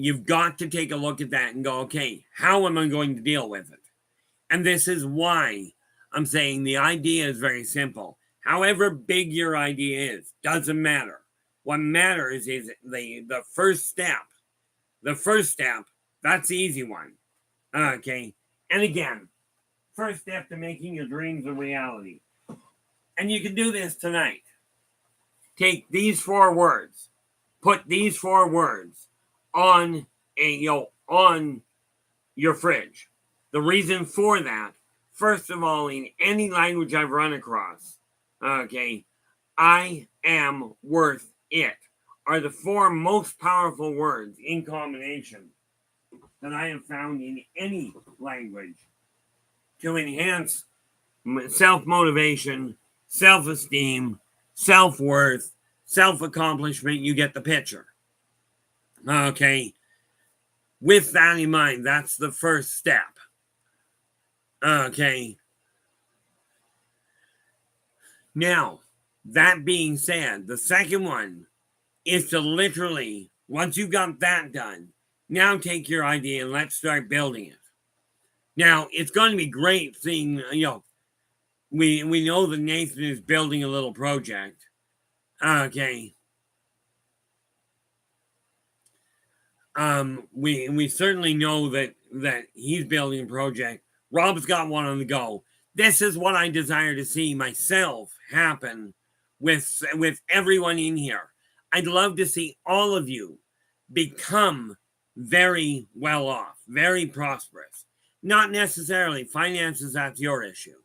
you've got to take a look at that and go, okay, how am I going to deal with it? And this is why I'm saying the idea is very simple. However big your idea is, doesn't matter. What matters is the first step. The first step, that's the easy one. Okay. And again, first step to making your dreams a reality. And you can do this tonight. Take these 4 words. Put these 4 words on on your fridge. The reason for that, first of all, in any language I've run across, okay, I am worth it are the 4 most powerful words in combination that I have found in any language to enhance self-motivation, self-esteem, self-worth, self-accomplishment. You get the picture. Okay. With that in mind, that's the first step. Okay. Now, that being said, the second one is to literally, once you've got that done, now take your idea and let's start building it. Now, it's going to be great seeing, we know that Nathan is building a little project. Okay. We certainly know that he's building a project. Rob's got one on the go. This is what I desire to see myself happen with everyone in here. I'd love to see all of you become very well off, very prosperous. Not necessarily finances, that's your issue.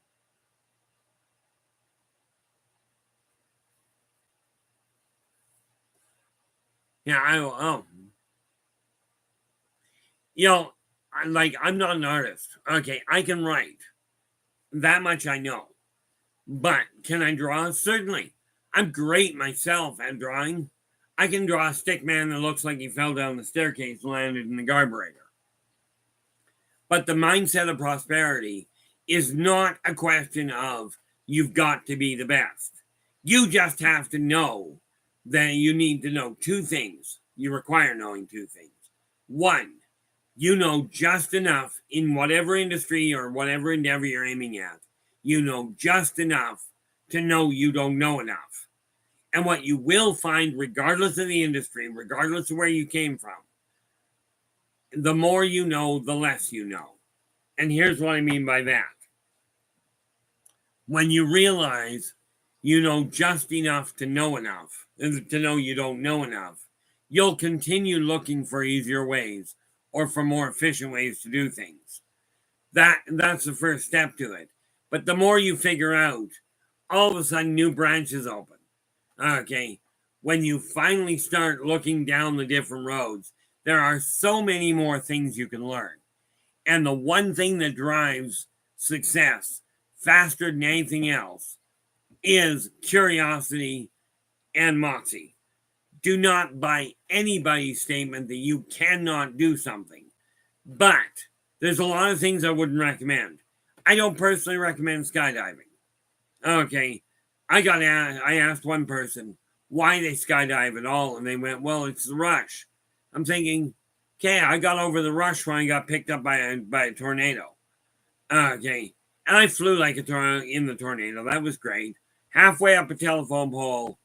Yeah, I'm not an artist. Okay, I can write. That much I know. But can I draw? Certainly. I'm great myself at drawing. I can draw a stick man that looks like he fell down the staircase and landed in the carburetor. But the mindset of prosperity is not a question of you've got to be the best. You just have to know that you need to know 2 things. You require knowing 2 things. 1, you know just enough in whatever industry or whatever endeavor you're aiming at. You know just enough to know you don't know enough. And what you will find, regardless of the industry, regardless of where you came from, the more you know, the less you know. And here's what I mean by that. When you realize you know just enough to know you don't know enough, you'll continue looking for easier ways or for more efficient ways to do things. That's the first step to it. But the more you figure out, all of a sudden new branches open. Okay. When you finally start looking down the different roads, there are so many more things you can learn. And the one thing that drives success faster than anything else is curiosity and moxie. Do not buy anybody's statement that you cannot do something. But there's a lot of things I wouldn't recommend. I don't personally recommend skydiving. Okay. I asked one person why they skydive at all, and they went, well, it's the rush. I'm thinking, Okay, I got over the rush when I got picked up by a tornado. Okay, and I flew like a tornado in the tornado. That was great. Halfway up a telephone pole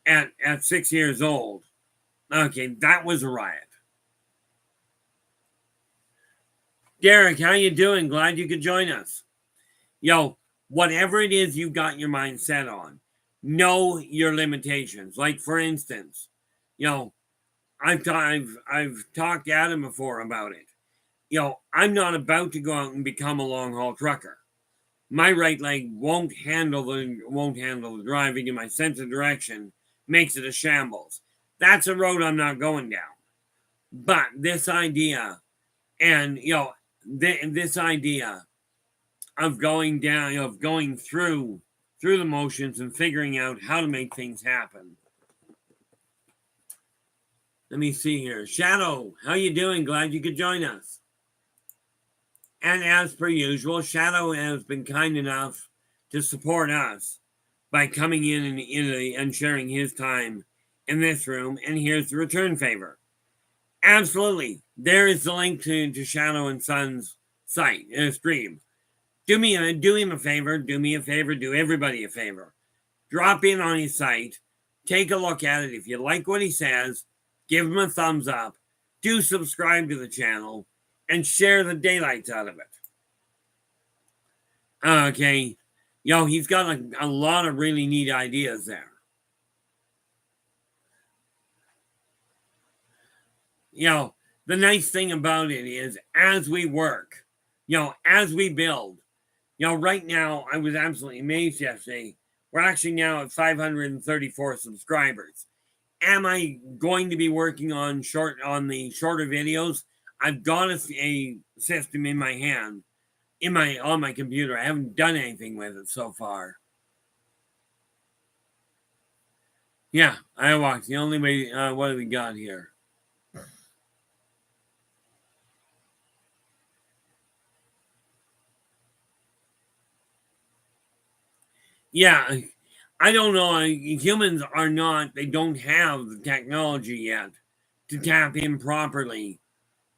at 6 years old. Okay, that was a riot. Derek, how you doing? Glad you could join us. Yo, whatever it is you got your mind set on, know your limitations. Like for instance, I've talked to Adam before about it. I'm not about to go out and become a long haul trucker. My right leg won't handle the driving, and my sense of direction makes it a shambles. That's a road I'm not going down. But this idea, and this idea of going down, of going through the motions and figuring out how to make things happen. Let me see here. Shadow, how you doing? Glad you could join us. And as per usual, Shadow has been kind enough to support us by coming in and sharing his time in this room. And here's the return favor. Absolutely. There is the link to Shadow and Son's site, stream. Do him a favor, do me a favor, do everybody a favor. Drop in on his site, take a look at it. If you like what he says, give him a thumbs up, do subscribe to the channel, and share the daylights out of it. Okay. He's got a lot of really neat ideas there. The nice thing about it is as we work, as we build, right now, I was absolutely amazed yesterday. We're actually now at 534 subscribers. Am I going to be working on the shorter videos? I've got a system in my hand, on my computer. I haven't done anything with it so far. Yeah, I walked. The only way. What do we got here? Yeah, I don't know. Humans are not. They don't have the technology yet to tap in properly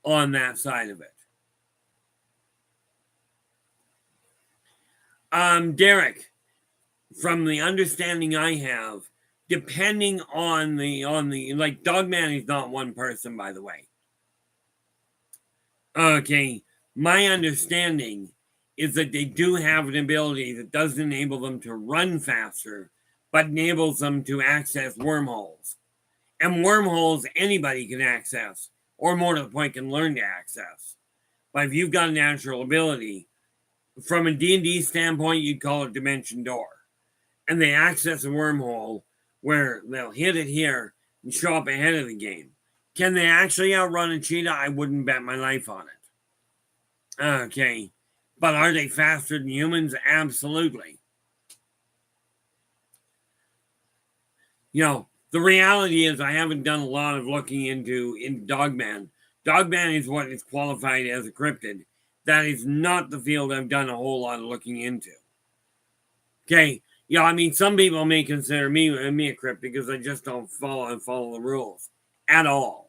on that side of it. Derek, from the understanding I have, depending on the like Dogman is not one person, by the way. Okay, my understanding is that they do have an ability that doesn't enable them to run faster, but enables them to access wormholes. And wormholes anybody can access, or more to the point, can learn to access. But if you've got a natural ability, from a D&D standpoint, you'd call it Dimension Door. And they access a wormhole where they'll hit it here and show up ahead of the game. Can they actually outrun a cheetah? I wouldn't bet my life on it. Okay. But are they faster than humans? Absolutely. The reality is I haven't done a lot of looking into Dogman. Dogman is what is qualified as a cryptid. That is not the field I've done a whole lot of looking into. Okay. Some people may consider me a cryptid because I just don't follow the rules at all.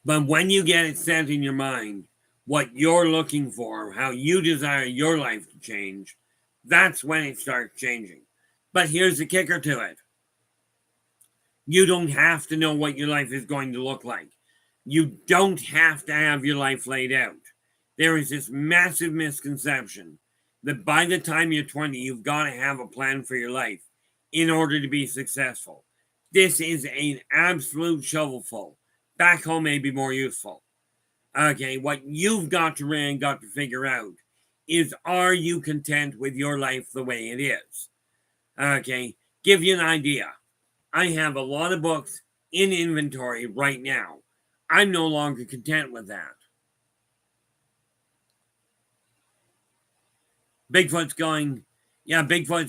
But when you get it set in your mind, what you're looking for, how you desire your life to change, that's when it starts changing. But here's the kicker to it. You don't have to know what your life is going to look like. You don't have to have your life laid out. There is this massive misconception that by the time you're 20, you've got to have a plan for your life in order to be successful. This is an absolute shovelful. Back home may be more useful. Okay, what you've got to figure out is, are you content with your life the way it is? Okay, give you an idea. I have a lot of books in inventory right now. I'm no longer content with that. Bigfoot's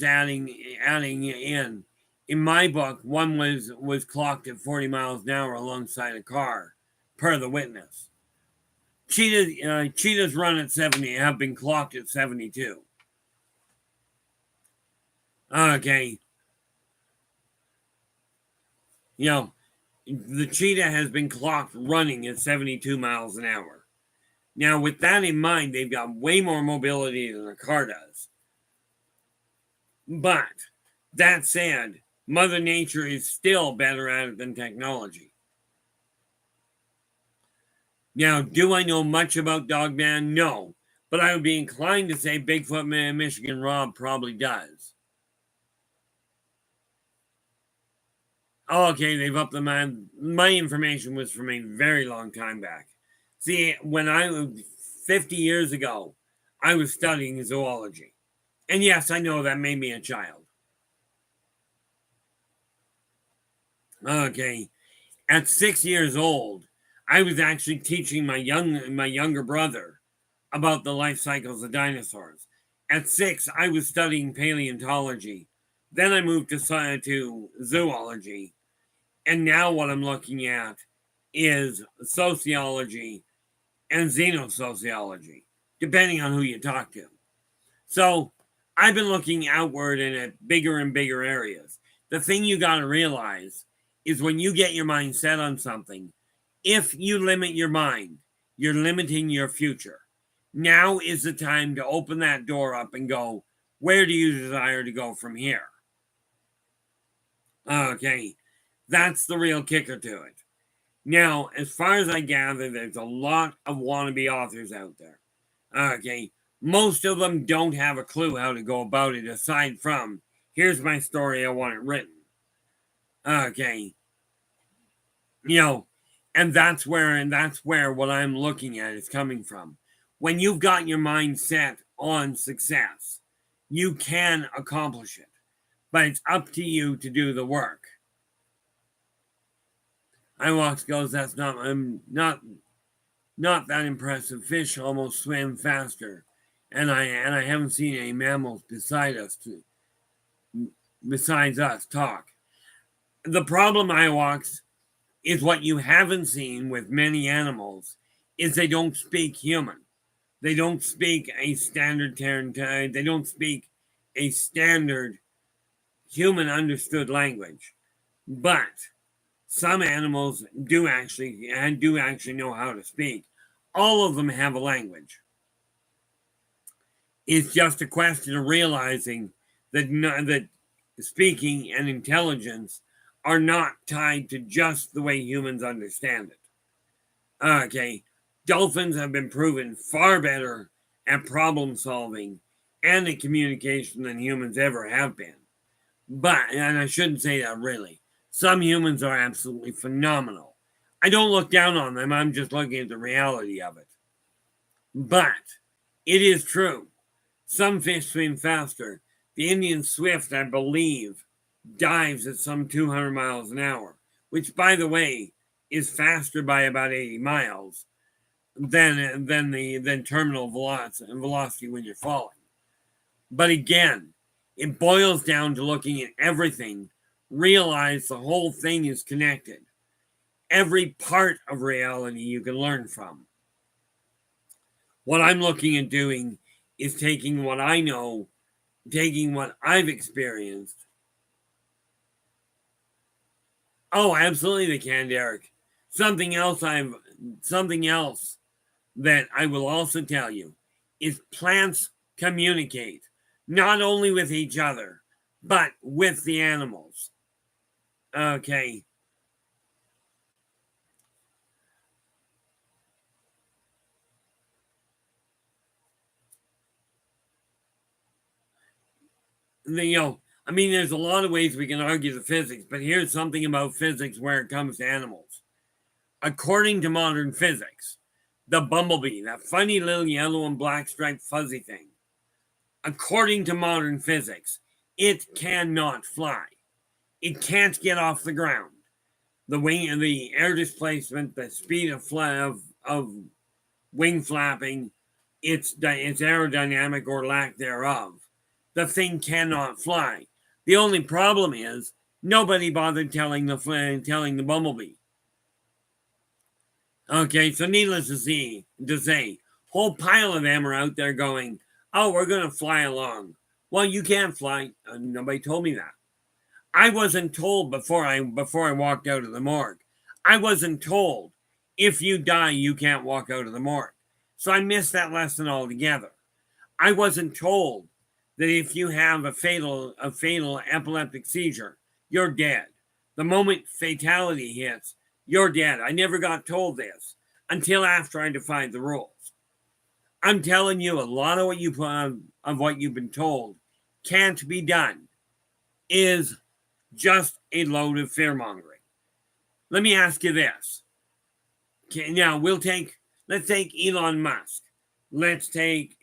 adding in. In my book, one was clocked at 40 miles an hour alongside a car, per the witness. Cheetahs run at 70 have been clocked at 72. Okay. You know, the cheetah has been clocked running at 72 miles an hour. Now, with that in mind, they've got way more mobility than a car does. But that said, Mother Nature is still better at it than technology. Now, do I know much about Dogman? No. But I would be inclined to say Bigfoot Michigan Rob probably does. Oh, okay, they've upped the man. My information was from a very long time back. See, when I was 50 years ago, I was studying zoology. And yes, I know that made me a child. Okay. At 6 years old, I was actually teaching my younger brother about the life cycles of dinosaurs. At 6, I was studying paleontology. Then I moved to zoology. And now what I'm looking at is sociology and xenosociology, depending on who you talk to. So I've been looking outward and at bigger and bigger areas. The thing you got to realize is when you get your mind set on something, if you limit your mind, you're limiting your future. Now is the time to open that door up and go, where do you desire to go from here? Okay, that's the real kicker to it. Now, as far as I gather, there's a lot of wannabe authors out there. Okay, most of them don't have a clue how to go about it aside from, here's my story, I want it written. Okay, you know, and that's where what I'm looking at is coming from. When you've got your mind set on success, you can accomplish it, but it's up to you to do the work. Iwalks goes, that's not that impressive. Fish almost swim faster, and I haven't seen any mammals besides us talk. The problem, Iwalks, is what you haven't seen with many animals is they don't speak human. They don't speak a standard they don't speak a standard human understood language. But some animals do actually know how to speak. All of them have a language. It's just a question of realizing that speaking and intelligence are not tied to just the way humans understand it. Okay, dolphins have been proven far better at problem solving and at communication than humans ever have been. But, and I shouldn't say that really, some humans are absolutely phenomenal. I don't look down on them, I'm just looking at the reality of it. But it is true. Some fish swim faster. The Indian swift, I believe, dives at some 200 miles an hour, which, by the way, is faster by about 80 miles than terminal velocity when you're falling. But again, it boils down to looking at everything, realize the whole thing is connected. Every part of reality you can learn from. What I'm looking at doing is taking what I know, taking what I've experienced. Oh, absolutely they can, Derek. Something else that I will also tell you is plants communicate not only with each other, but with the animals. Okay. There's a lot of ways we can argue the physics, but here's something about physics where it comes to animals. According to modern physics, the bumblebee, that funny little yellow and black striped fuzzy thing, according to modern physics, it cannot fly. It can't get off the ground. The wing and the air displacement, the speed of wing flapping, its aerodynamic or lack thereof. The thing cannot fly. The only problem is nobody bothered telling the bumblebee. Okay, so needless to say, whole pile of them are out there going, oh, we're going to fly along. Well, you can't fly. Nobody told me that. I wasn't told before I walked out of the morgue. I wasn't told if you die, you can't walk out of the morgue. So I missed that lesson altogether. I wasn't told that if you have a fatal epileptic seizure, you're dead. The moment fatality hits, you're dead. I never got told this until after I defied the rules. I'm telling you, a lot of what you've been told can't be done is just a load of fear mongering. Let me ask you this. Okay, now let's take Elon Musk. Let's take,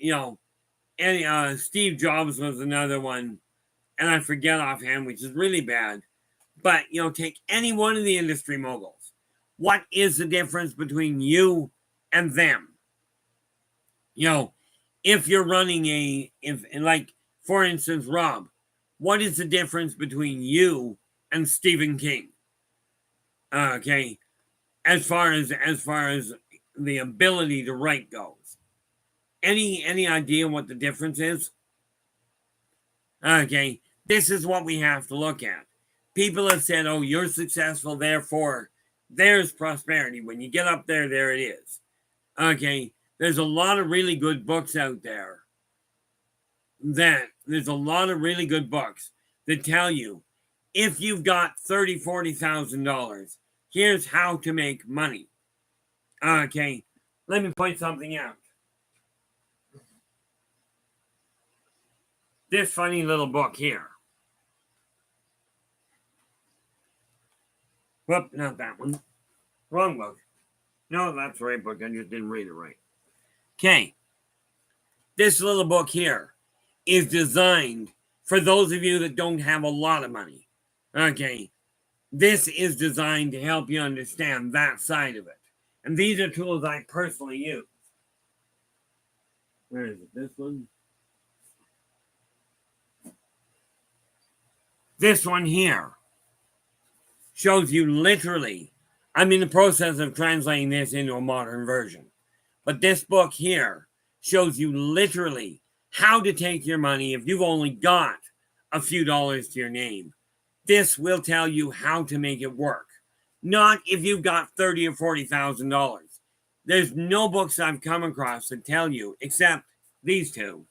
Steve Jobs was another one, and I forget offhand, which is really bad. But, take any one of the industry moguls. What is the difference between you and them? If you're running for instance, Rob, what is the difference between you and Stephen King? Okay, as far as the ability to write goes, any idea what the difference is? Okay, this is what we have to look at. People have said, "Oh, you're successful, therefore there's prosperity." When you get up there, there it is. Okay, there's a lot of really good books out there. There's a lot of really good books that tell you if you've got $30,000-$40,000, here's how to make money. Okay, let me point something out. This funny little book here. Whoop, not that one. Wrong book. No, that's the right book. I just didn't read it right. Okay. This little book here is designed for those of you that don't have a lot of money. Okay. This is designed to help you understand that side of it. And these are tools I personally use. Where is it? This one? This one here shows you literally, I'm in the process of translating this into a modern version. But this book here shows you literally how to take your money if you've only got a few dollars to your name. This will tell you how to make it work. Not if you've got $30,000 or $40,000. There's no books I've come across that tell you, except these two,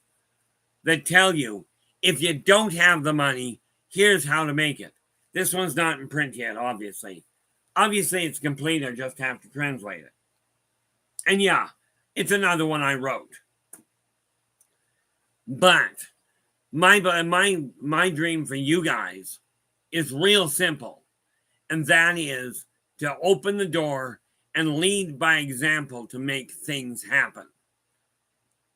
that tell you if you don't have the money, here's how to make it. This one's not in print yet, obviously. Obviously, it's complete. I just have to translate it. And yeah, it's another one I wrote. But my dream for you guys is real simple. And that is to open the door and lead by example to make things happen.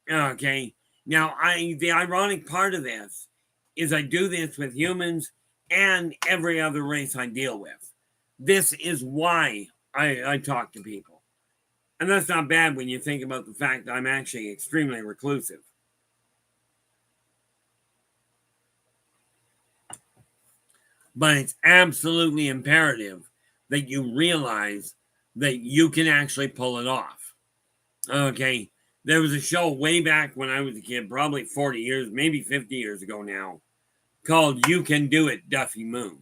Okay. Now, the ironic part of this is I do this with humans and every other race I deal with. This is why I talk to people. And that's not bad when you think about the fact that I'm actually extremely reclusive. But it's absolutely imperative that you realize that you can actually pull it off. Okay. There was a show way back when I was a kid, probably 40 years, maybe 50 years ago now, called You Can Do It, Duffy Moon.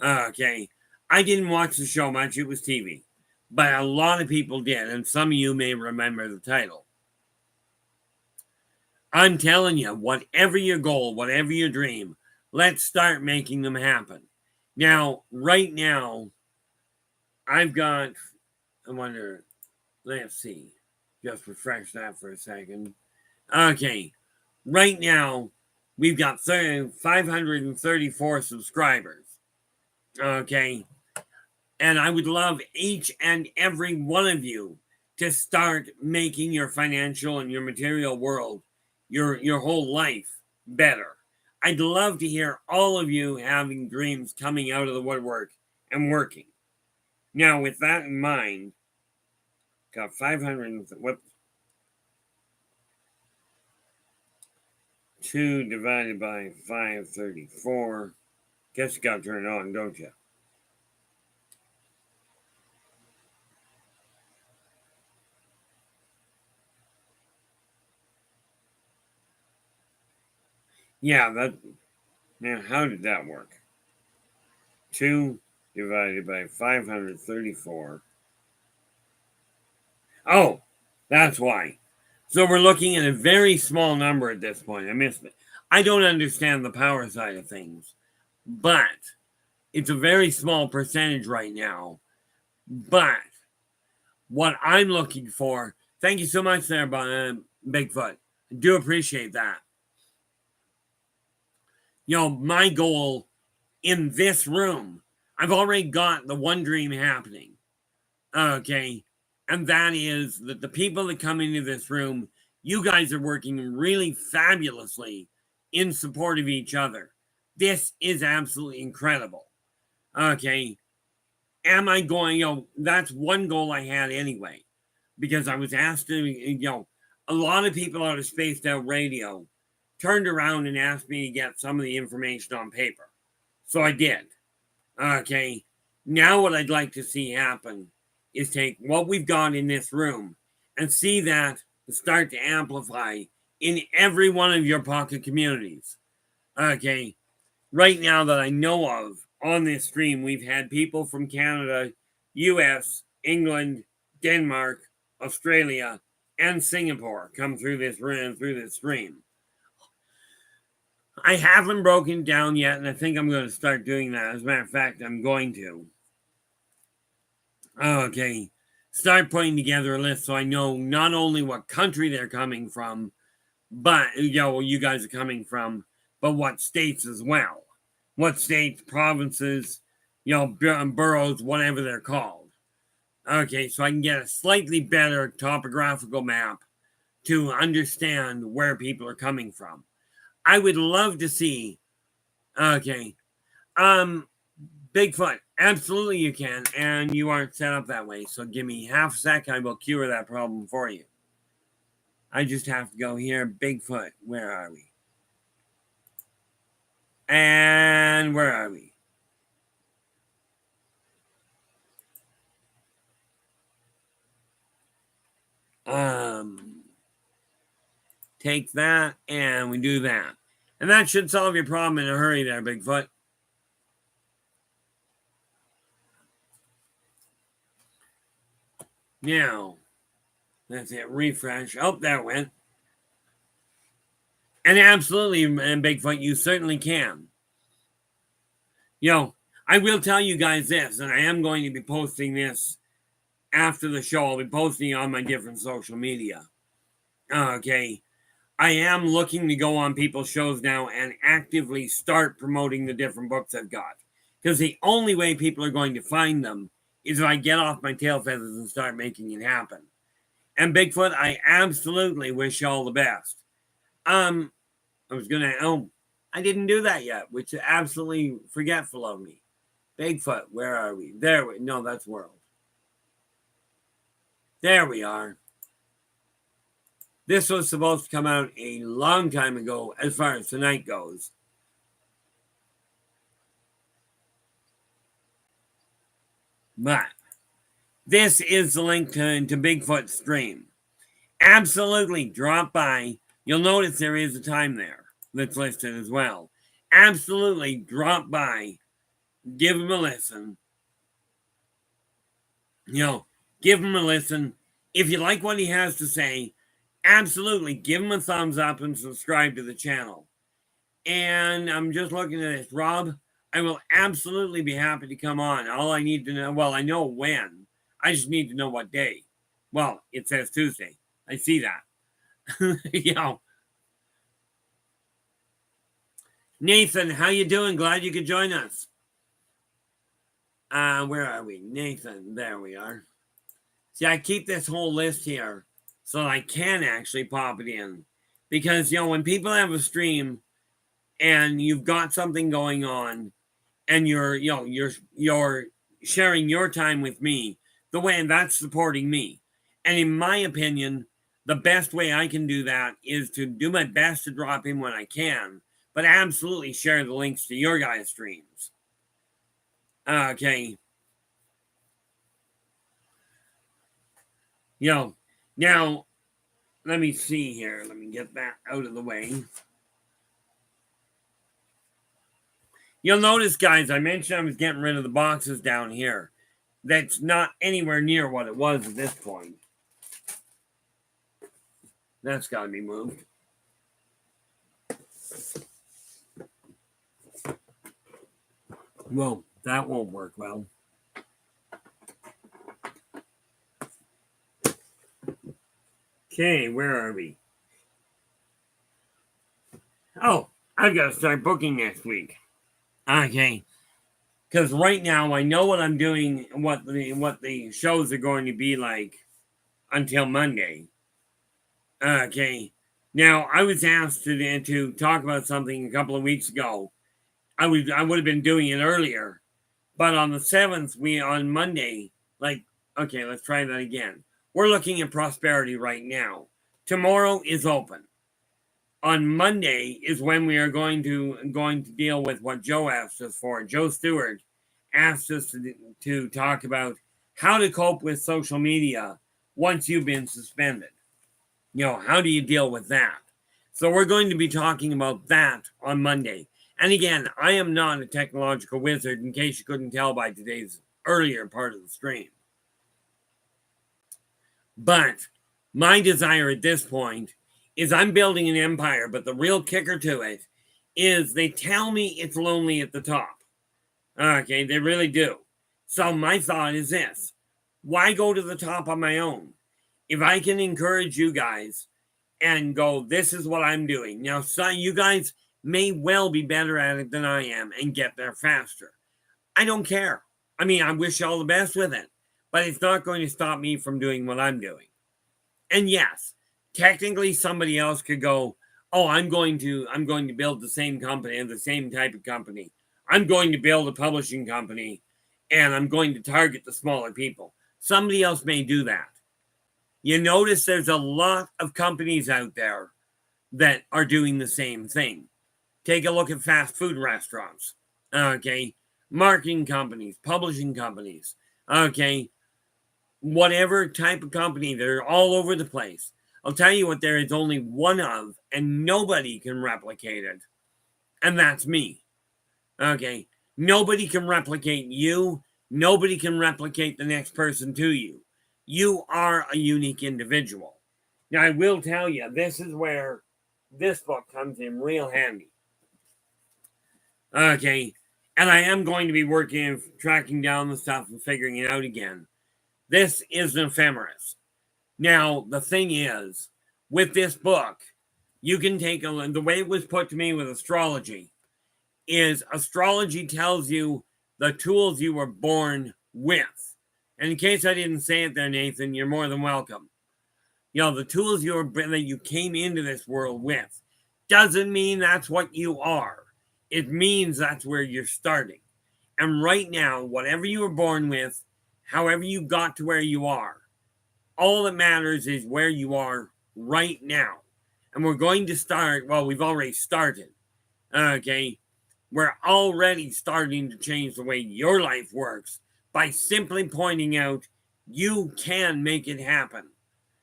Okay. I didn't watch the show much. It was TV. But a lot of people did, and some of you may remember the title. I'm telling you, whatever your goal, whatever your dream, let's start making them happen. Now, right now, I've got, I wonder, let's see, just refresh that for a second. Okay, right now, we've got 534 subscribers. Okay, and I would love each and every one of you to start making your financial and your material world, your whole life better. I'd love to hear all of you having dreams coming out of the woodwork and working. Now, with that in mind, got 500, 2 divided by 534. Guess you got to turn it on, don't you? Yeah, man, how did that work? 2 divided by 534. Oh, that's why. So we're looking at a very small number at this point. I missed it. I don't understand the power side of things, but it's a very small percentage right now. But what I'm looking for, thank you so much there, Bigfoot. I do appreciate that. My goal in this room, I've already got the one dream happening. Okay. And that is that the people that come into this room, you guys are working really fabulously in support of each other. This is absolutely incredible. Okay. Am I going, that's one goal I had anyway, because I was asked to, a lot of people out of Spaced Out Radio turned around and asked me to get some of the information on paper. So I did. Okay. Now what I'd like to see happen is take what we've got in this room and see that start to amplify in every one of your pocket communities. Okay. Right now that I know of on this stream, we've had people from Canada, US, England, Denmark, Australia, and Singapore come through this stream. I haven't broken down yet, and I think I'm going to start doing that. As a matter of fact, I'm going to. Okay. Start putting together a list so I know not only what country they're coming from, but, you guys are coming from, but what states as well. What states, provinces, boroughs, whatever they're called. Okay, so I can get a slightly better topographical map to understand where people are coming from. I would love to see. Okay. Bigfoot, absolutely you can, and you aren't set up that way. So give me half a sec, I will cure that problem for you. I just have to go here. Bigfoot, where are we? And where are we? Take that, and we do that. And that should solve your problem in a hurry there, Bigfoot. Now, that's it. Refresh. Oh, there it went. And absolutely, Bigfoot, you certainly can. I will tell you guys this, and I am going to be posting this after the show. I'll be posting on my different social media. Okay. I am looking to go on people's shows now and actively start promoting the different books I've got. Because the only way people are going to find them is if I get off my tail feathers and start making it happen. And Bigfoot, I absolutely wish you all the best. I didn't do that yet, which is absolutely forgetful of me. Bigfoot, where are we? No, that's World. There we are. This was supposed to come out a long time ago as far as tonight goes. But this is the link to Bigfoot's stream. Absolutely drop by. You'll notice there is a time there that's listed as well. Absolutely drop by. Give him a listen. Give him a listen. If you like what he has to say, absolutely give him a thumbs up and subscribe to the channel. And I'm just looking at this. Rob, I will absolutely be happy to come on. All I need to know, well, I know when. I just need to know what day. Well, it says Tuesday. I see that. Nathan, how you doing? Glad you could join us. Where are we? Nathan, there we are. See, I keep this whole list here so that I can actually pop it in. Because, when people have a stream and you've got something going on and you're sharing your time with me, the way that's supporting me. And in my opinion, the best way I can do that is to do my best to drop in when I can, but absolutely share the links to your guys' streams. Okay. Now, let me see here. Let me get that out of the way. You'll notice, guys, I mentioned I was getting rid of the boxes down here. That's not anywhere near what it was at this point. That's got to be moved. Well, that won't work well. Okay, where are we? Oh, I've got to start booking next week. Okay. Because right now I know what I'm doing, what the shows are going to be like until Monday. Okay. Now, I was asked to talk about something a couple of weeks ago. I would have been doing it earlier. But on the 7th, on Monday, okay, let's try that again. We're looking at prosperity right now. Tomorrow is open. On Monday is when we are going to deal with what Joe asked us for. Joe Stewart asked us to talk about how to cope with social media once you've been suspended. How do you deal with that? So we're going to be talking about that on Monday. And again, I am not a technological wizard, in case you couldn't tell by today's earlier part of the stream. But my desire at this point is I'm building an empire, but the real kicker to it is they tell me it's lonely at the top. Okay, they really do. So my thought is this: why go to the top on my own? If I can encourage you guys and go, this is what I'm doing. Now, you guys may well be better at it than I am and get there faster. I don't care. I mean, I wish you all the best with it, but it's not going to stop me from doing what I'm doing. And yes, technically somebody else could go, oh, I'm going to build the same company and the same type of company. I'm going to build a publishing company and I'm going to target the smaller people. Somebody else may do that. You notice there's a lot of companies out there that are doing the same thing. Take a look at fast food restaurants. Okay. Marketing companies, publishing companies. Okay. Whatever type of company, they're all over the place. I'll tell you what there is only one of, and nobody can replicate it. And that's me. Okay. Nobody can replicate you. Nobody can replicate the next person to you. You are a unique individual. Now, I will tell you, this is where this book comes in real handy. Okay. And I am going to be working, tracking down the stuff and figuring it out again. This is an ephemeris. Now, the thing is, with this book, you can take the way it was put to me with astrology is astrology tells you the tools you were born with. And in case I didn't say it there, Nathan, you're more than welcome. The tools that you came into this world with doesn't mean that's what you are. It means that's where you're starting. And right now, whatever you were born with, however you got to where you are, all that matters is where you are right now. And we're going to start, well, we've already started. Okay. We're already starting to change the way your life works by simply pointing out you can make it happen.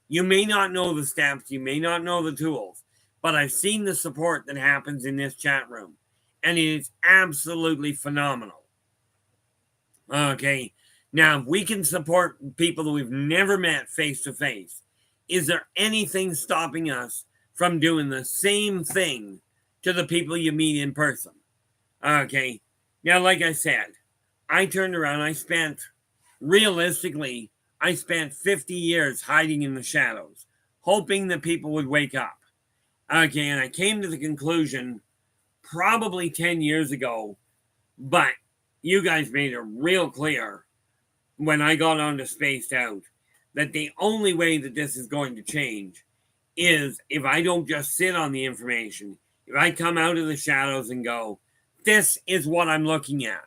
You may not know the steps, you may not know the tools, but I've seen the support that happens in this chat room, and it is absolutely phenomenal. Okay, now if we can support people that we've never met face to face, is there anything stopping us from doing the same thing to the people you meet in person? Okay, now like I said, I turned around, I spent 50 years hiding in the shadows, hoping that people would wake up. Okay, and I came to the conclusion probably 10 years ago, but you guys made it real clear when I got on to Spaced Out that the only way that this is going to change is if I don't just sit on the information, if I come out of the shadows and go, this is what I'm looking at.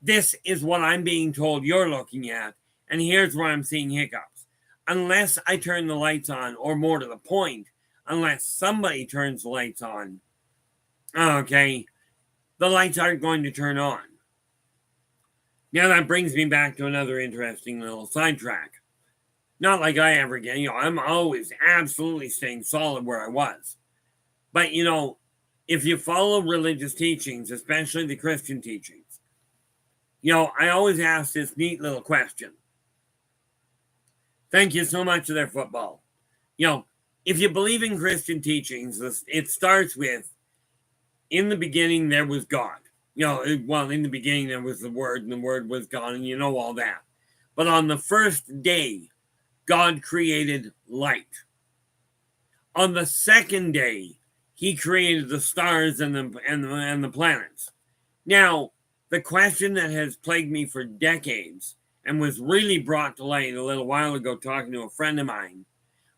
This is what I'm being told you're looking at. And here's where I'm seeing hiccups. Unless I turn the lights on, or more to the point, unless somebody turns the lights on, okay, the lights aren't going to turn on. Now that brings me back to another interesting little sidetrack. Not like I ever get, I'm always absolutely staying solid where I was. But, if you follow religious teachings, especially the Christian teachings, you know, I always ask this neat little question. Thank you so much for their football. You know, if you believe in Christian teachings, it starts with, in the beginning there was God. You know, well, in the beginning there was the Word, and the Word was God, and you know all that. But on the first day, God created light. On the second day, he created the stars and the planets. Now, the question that has plagued me for decades and was really brought to light a little while ago talking to a friend of mine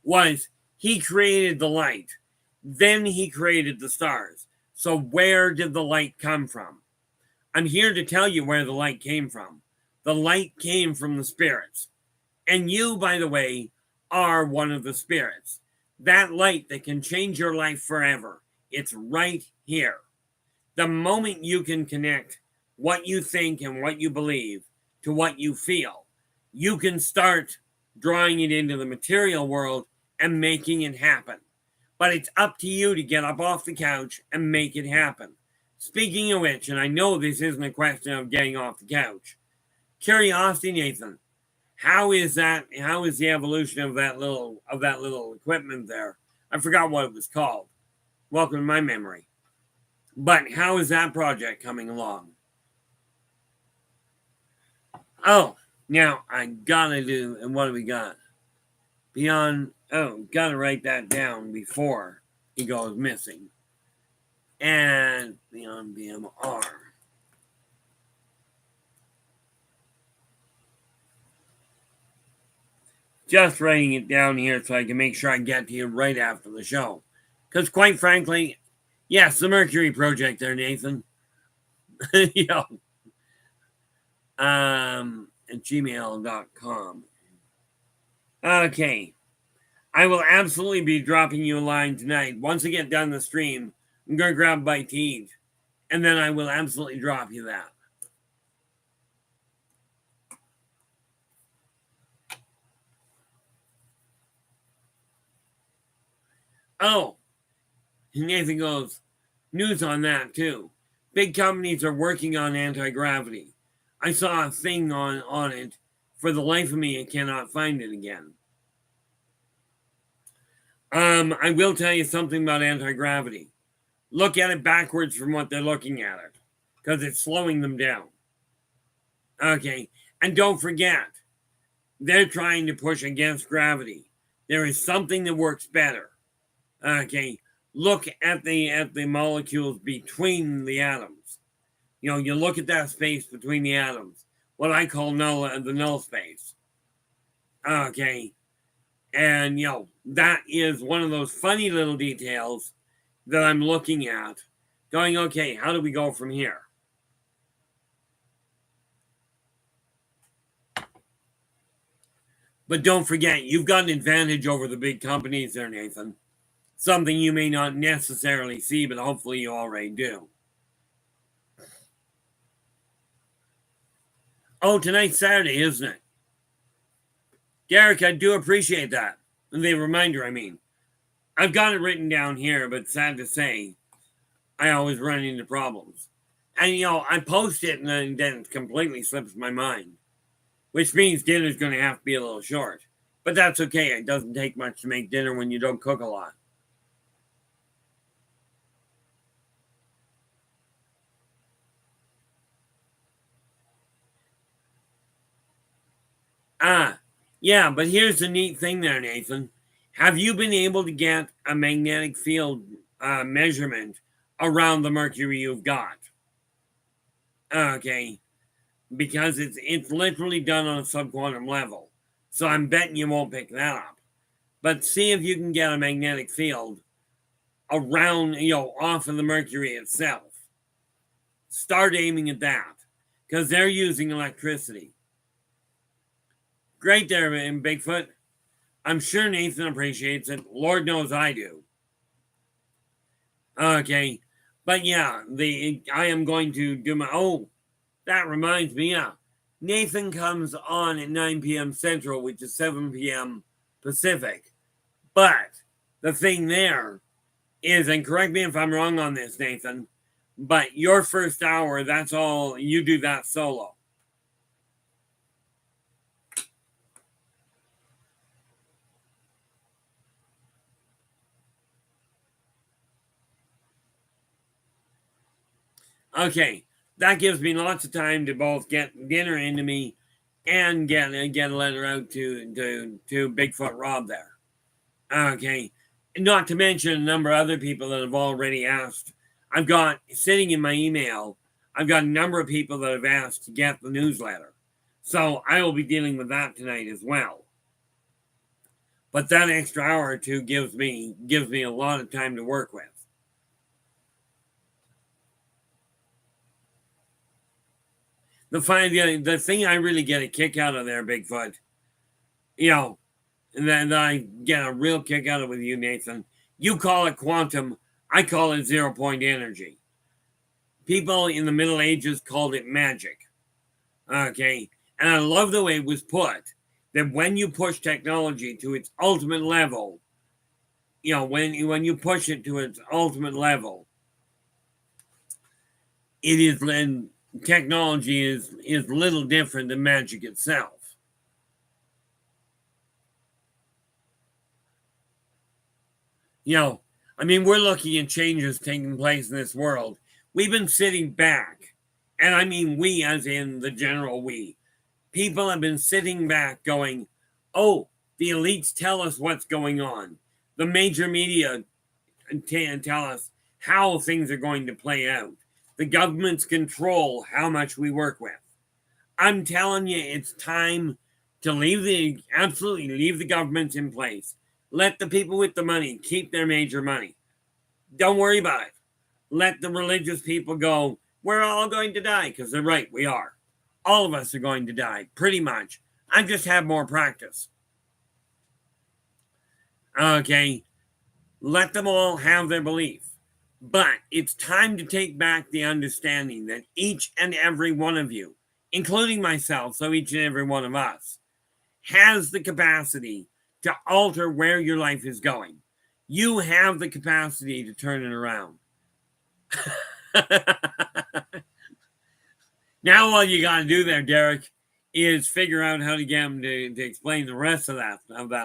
was, he created the light, then he created the stars. So where did the light come from? I'm here to tell you where the light came from. The light came from the spirits. And you, by the way, are one of the spirits. That light that can change your life forever. It's right here. The moment you can connect what you think and what you believe to what you feel, you can start drawing it into the material world and making it happen. But it's up to you to get up off the couch and make it happen. Speaking of which, and I know this isn't a question of getting off the couch, curiosity, Nathan, how is that? How is the evolution of that little equipment there? I forgot what it was called. Welcome to my memory. But how is that project coming along? Oh, now I gotta do, and what do we got? Beyond, gotta write that down before he goes missing. And beyond BMR. Just writing it down here so I can make sure I get to you right after the show. Because quite frankly, yes, the Mercury Project there, Nathan. You know. At gmail.com. Okay. I will absolutely be dropping you a line tonight. Once I get done the stream, I'm going to grab a bite to eat. And then I will absolutely drop you that. Oh, Nathan goes, news on that too. Big companies are working on anti-gravity. I saw a thing on it. For the life of me, I cannot find it again. I will tell you something about anti-gravity. Look at it backwards from what they're looking at it, because it's slowing them down. Okay, and don't forget, they're trying to push against gravity. There is something that works better. Okay, look at the molecules between the atoms. You know, you look at that space between the atoms, what I call the null space. Okay, and you know, that is one of those funny little details that I'm looking at, going, okay, how do we go from here? But don't forget, you've got an advantage over the big companies there, Nathan. Something you may not necessarily see, but hopefully you already do. Oh, tonight's Saturday, isn't it? Derek, I do appreciate that. The reminder, I mean. I've got it written down here, but sad to say, I always run into problems. And, you know, I post it and then it completely slips my mind. Which means dinner's going to have to be a little short. But that's okay. It doesn't take much to make dinner when you don't cook a lot. Yeah, but here's the neat thing there, Nathan. Have you been able to get a magnetic field measurement around the Mercury you've got? Okay, because it's literally done on a subquantum level. So I'm betting you won't pick that up. But see if you can get a magnetic field around, you know, off of the Mercury itself. Start aiming at that, because they're using electricity. Great there, man, Bigfoot. I'm sure Nathan appreciates it. Lord knows I do. Okay. But yeah, I am going to do my... Oh, that reminds me, yeah. Nathan comes on at 9 p.m. Central, which is 7 p.m. Pacific. But the thing there is, and correct me if I'm wrong on this, Nathan, but your first hour, that's all, you do that solo. Okay, that gives me lots of time to both get dinner into me and get a letter out to Bigfoot Rob there. Okay, not to mention a number of other people that have already asked. I've got sitting in my email, I've got a number of people that have asked to get the newsletter. So I will be dealing with that tonight as well. But that extra hour or two gives me a lot of time to work with. The thing I really get a kick out of there, Bigfoot, and then I get a real kick out of it with you, Nathan. You call it quantum, I call it 0-point energy. People in the Middle Ages called it magic. Okay, and I love the way it was put, that when you push technology to its ultimate level, when you push it to its ultimate level, it is then technology is little different than magic itself. We're looking at changes taking place in this world. We've been sitting back, and I mean we as in the general we. People have been sitting back going, oh, the elites tell us what's going on. The major media tell us how things are going to play out. The governments control how much we work with. I'm telling you, it's time to absolutely leave the governments in place. Let the people with the money keep their major money. Don't worry about it. Let the religious people go, we're all going to die, because they're right, we are. All of us are going to die, pretty much. I just have more practice. Okay, let them all have their belief. But it's time to take back the understanding that each and every one of you, including myself, so each and every one of us, has the capacity to alter where your life is going. You have the capacity to turn it around. Now all you got to do there, Derek, is figure out how to get him to explain the rest of that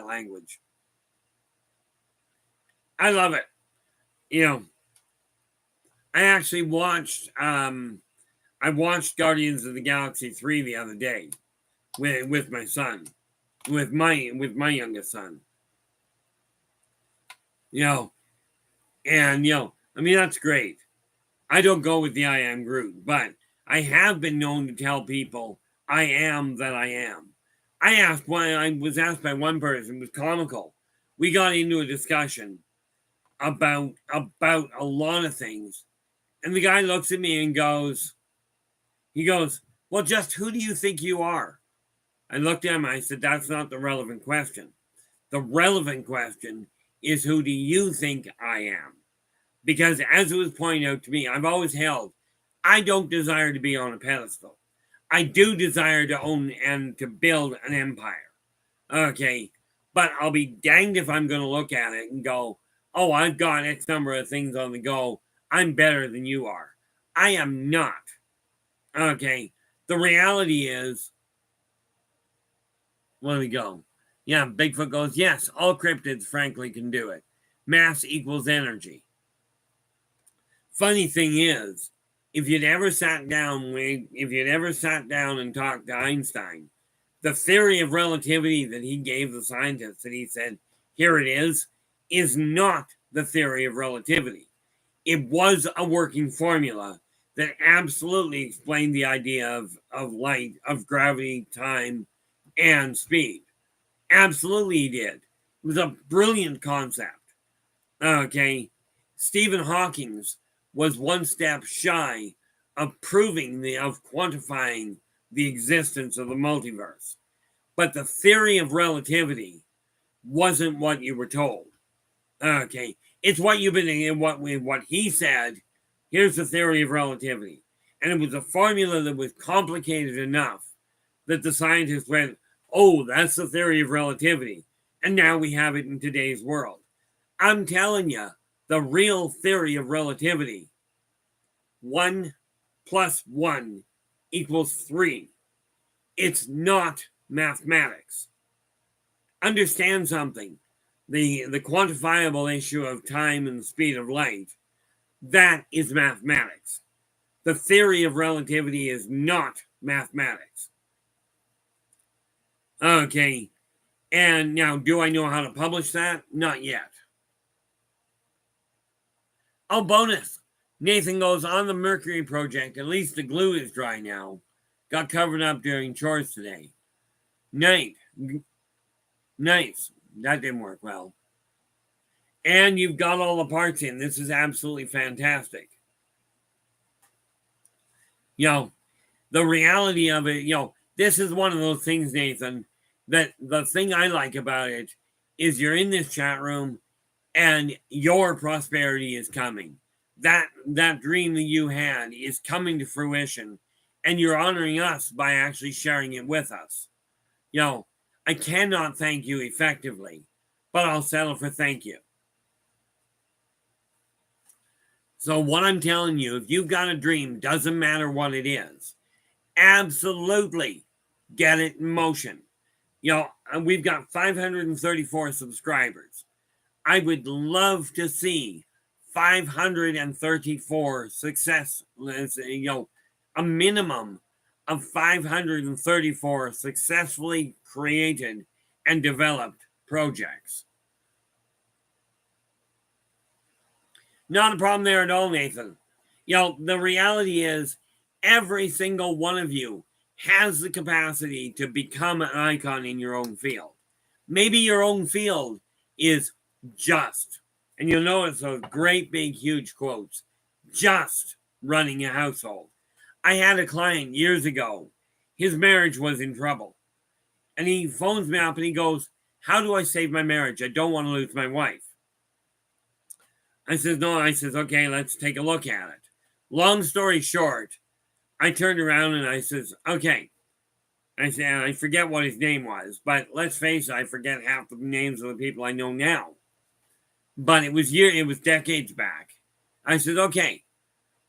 language. I love it. I actually watched Guardians of the Galaxy 3 the other day with my son, with my youngest son. That's great. I don't go with the I am Groot, but I have been known to tell people I am that I am. I was asked by one person, it was comical. We got into a discussion about a lot of things. And the guy looks at me and goes, well, just who do you think you are? I looked at him, I said, that's not the relevant question. The relevant question is, who do you think I am? Because as it was pointed out to me, I've always held, I don't desire to be on a pedestal. I do desire to own and to build an empire. Okay, but I'll be danged if I'm going to look at it and go, oh, I've got X number of things on the go. I'm better than you are. I am not. Okay, the reality is, where we go? Yeah, Bigfoot goes, yes, all cryptids frankly can do it. Mass equals energy. Funny thing is, if you'd ever sat down and talked to Einstein, the theory of relativity that he gave the scientists, that he said, here it is not the theory of relativity. It was a working formula that absolutely explained the idea of light, of gravity, time, and speed. Absolutely he did. It was a brilliant concept. Okay, Stephen Hawking was one step shy of quantifying the existence of the multiverse. But the theory of relativity wasn't what you were told. Okay, it's what you've been in, what he said. Here's the theory of relativity. And it was a formula that was complicated enough that the scientists went, oh, that's the theory of relativity. And now we have it in today's world. I'm telling you, the real theory of relativity. 1 plus 1 equals 3. It's not mathematics. Understand something. The quantifiable issue of time and the speed of light, that is mathematics. The theory of relativity is not mathematics. Okay, and now, do I know how to publish that? Not yet. Oh, bonus. Nathan goes, on the Mercury project, at least the glue is dry now. Got covered up during chores today. Nice. That didn't work well. And you've got all the parts in. This is absolutely fantastic. The reality of it, this is one of those things, Nathan, that the thing I like about it is you're in this chat room and your prosperity is coming. That dream that you had is coming to fruition, and you're honoring us by actually sharing it with us. I cannot thank you effectively, but I'll settle for thank you. So what I'm telling you, if you've got a dream, doesn't matter what it is, absolutely get it in motion. We've got 534 subscribers. I would love to see 534 success, a minimum of 534 successfully created and developed projects. Not a problem there at all, Nathan. The reality is every single one of you has the capacity to become an icon in your own field. Maybe your own field is just, and you'll notice those great big huge quotes, just running a household. I had a client years ago. His marriage was in trouble. And he phones me up and he goes, how do I save my marriage? I don't want to lose my wife. I says, no. I says, okay, let's take a look at it. Long story short, I turned around and I says, okay. I said, I forget what his name was, but let's face it, I forget half the names of the people I know now. But it was decades back. I said, okay,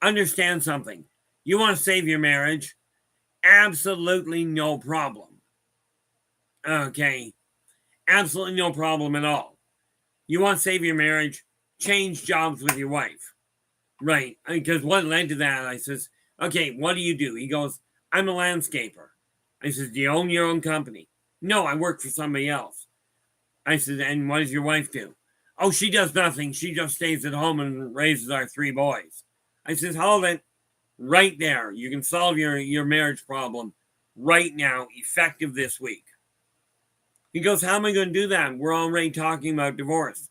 understand something. You want to save your marriage? Absolutely no problem. Okay, absolutely no problem at all. You want to save your marriage? Change jobs with your wife. Right, because what led to that, I says, okay, what do you do? He goes, I'm a landscaper. I says, do you own your own company? No, I work for somebody else. I said, and what does your wife do? Oh, she does nothing. She just stays at home and raises our 3 boys. I says, hold it. Right there. You can solve your marriage problem right now, effective this week. He goes, how am I going to do that? We're already talking about divorce.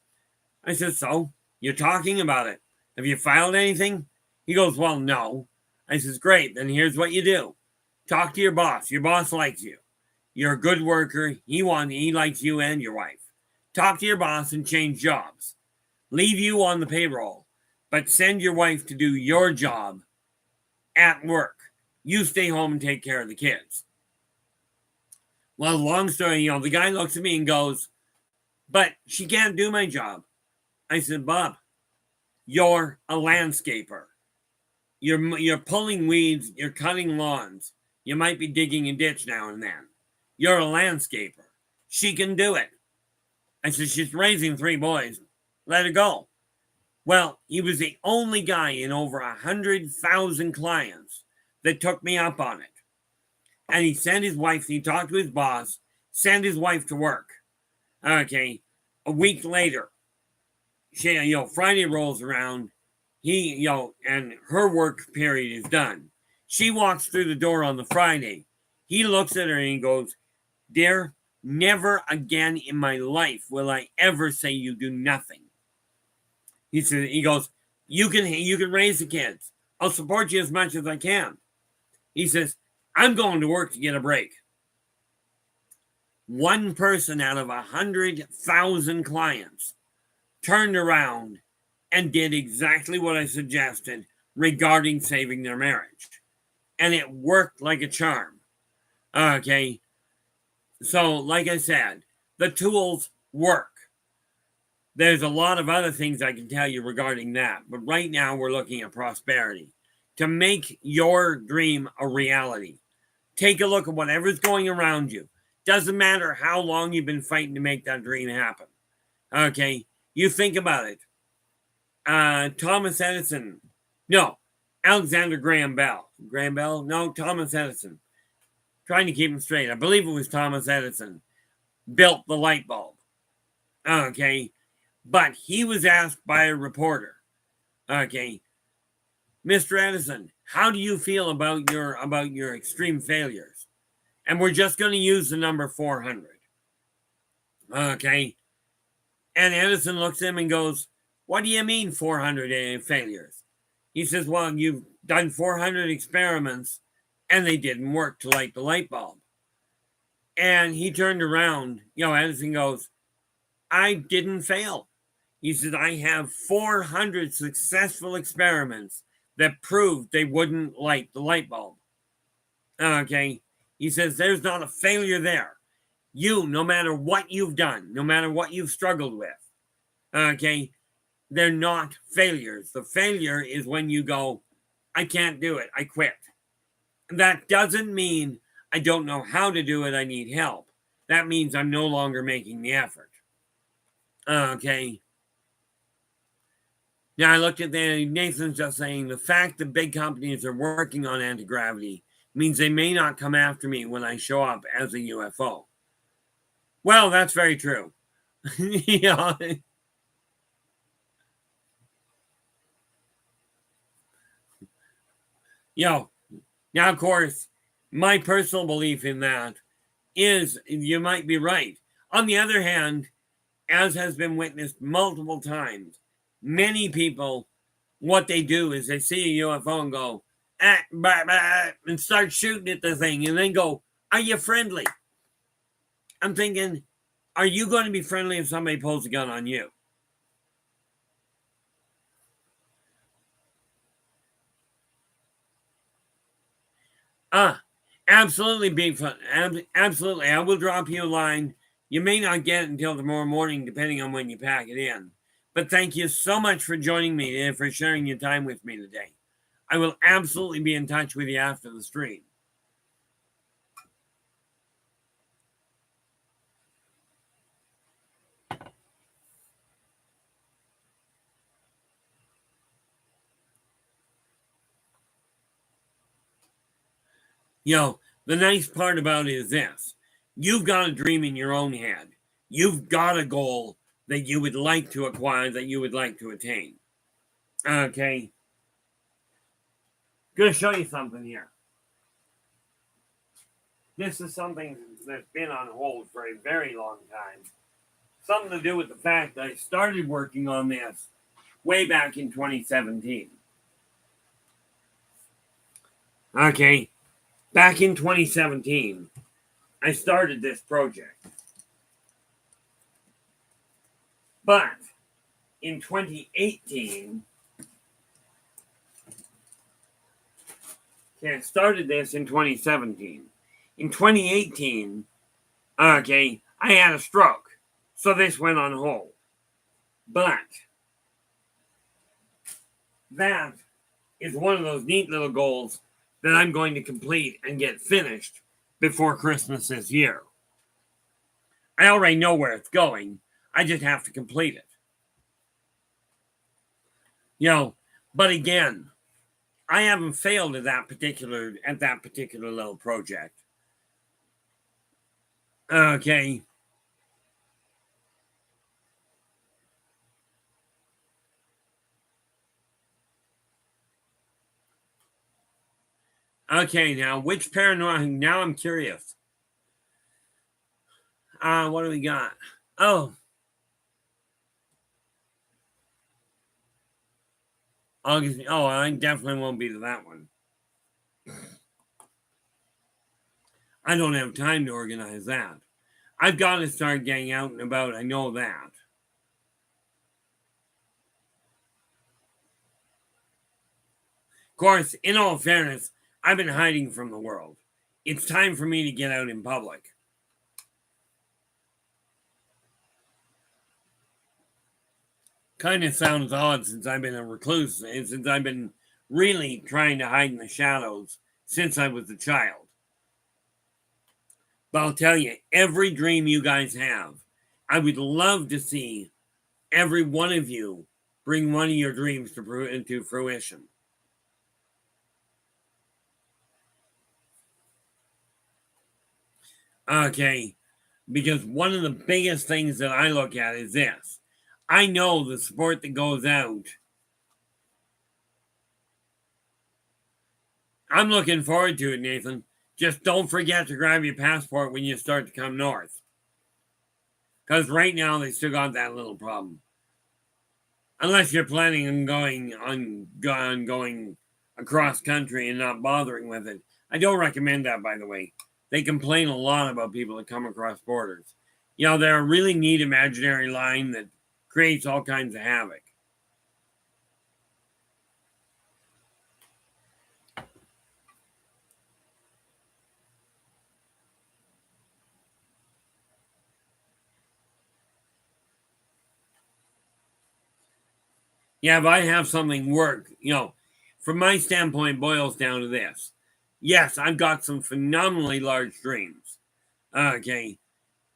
I said, so? You're talking about it. Have you filed anything? He goes, well, no. I says, great. Then here's what you do. Talk to your boss. Your boss likes you. You're a good worker. He likes you and your wife. Talk to your boss and change jobs. Leave you on the payroll, but send your wife to do your job at work. You stay home and take care of the kids. Well, long story, the guy looks at me and goes, but she can't do my job. I said, Bob, you're a landscaper. You're pulling weeds. You're cutting lawns. You might be digging a ditch now and then. You're a landscaper. She can do it. I said, she's raising 3 boys. Let her go. Well, he was the only guy in over 100,000 clients that took me up on it. And he sent his wife, he talked to his boss, sent his wife to work. Okay, a week later, Friday rolls around, and her work period is done. She walks through the door on the Friday. He looks at her and he goes, dear, never again in my life will I ever say you do nothing. He goes, you can raise the kids. I'll support you as much as I can. He says, I'm going to work to get a break. One person out of 100,000 clients turned around and did exactly what I suggested regarding saving their marriage. And it worked like a charm. Okay. So, like I said, the tools work. There's a lot of other things I can tell you regarding that, but right now we're looking at prosperity. To make your dream a reality, take a look at whatever's going around you. Doesn't matter how long you've been fighting to make that dream happen. Okay, you think about it. Thomas Edison, no, Alexander Graham Bell. Graham Bell? No, Thomas Edison. Trying to keep him straight. I believe it was Thomas Edison built the light bulb. Okay, but he was asked by a reporter, okay, Mr. Edison, how do you feel about your extreme failures? And we're just going to use the number 400. Okay. And Edison looks at him and goes, what do you mean 400 failures? He says, well, you've done 400 experiments and they didn't work to light the light bulb. And he turned around, Edison goes, I didn't fail. He said, I have 400 successful experiments that proved they wouldn't light the light bulb. Okay. He says, there's not a failure there. You, no matter what you've done, no matter what you've struggled with, okay, they're not failures. The failure is when you go, I can't do it. I quit. That doesn't mean I don't know how to do it. I need help. That means I'm no longer making the effort. Okay. Now I looked at Nathan's just saying the fact that big companies are working on anti-gravity means they may not come after me when I show up as a UFO. Well, that's very true. Yeah. Now of course, my personal belief in that is you might be right. On the other hand, as has been witnessed multiple times, many people, what they do is they see a UFO and go, and start shooting at the thing and then go, are you friendly? I'm thinking, are you going to be friendly if somebody pulls a gun on you? Absolutely, Bigfoot. Absolutely. I will drop you a line. You may not get it until tomorrow morning, depending on when you pack it in. But thank you so much for joining me and for sharing your time with me today. I will absolutely be in touch with you after the stream. The nice part about it is this. You've got a dream in your own head. You've got a goal that you would like to acquire, that you would like to attain. Okay. Going to show you something here. This is something that's been on hold for a very long time. Something to do with the fact that I started working on this way back in 2017. Okay. Back in 2017, I started this project. But in 2018, I started this in 2017. In 2018, I had a stroke. So this went on hold. But that is one of those neat little goals that I'm going to complete and get finished before Christmas this year. I already know where it's going. I just have to complete it. But again, I haven't failed at that particular little project. Okay. Okay, now which paranormal? Now I'm curious. What do we got? Oh, August. Oh, I definitely won't be to that one. I don't have time to organize that. I've got to start getting out and about. I know that. Of course, in all fairness, I've been hiding from the world. It's time for me to get out in public. Kind of sounds odd since I've been a recluse, and since I've been really trying to hide in the shadows since I was a child. But I'll tell you, every dream you guys have, I would love to see every one of you bring one of your dreams to fruition. Okay, because one of the biggest things that I look at is this. I know the support that goes out. I'm looking forward to it, Nathan. Just don't forget to grab your passport when you start to come north. Because right now they still got that little problem. Unless you're planning on going across country and not bothering with it. I don't recommend that, by the way. They complain a lot about people that come across borders. You know, they're a really neat imaginary line that creates all kinds of havoc. Yeah, if I have something work, you know, from my standpoint, boils down to this. Yes, I've got some phenomenally large dreams. Okay.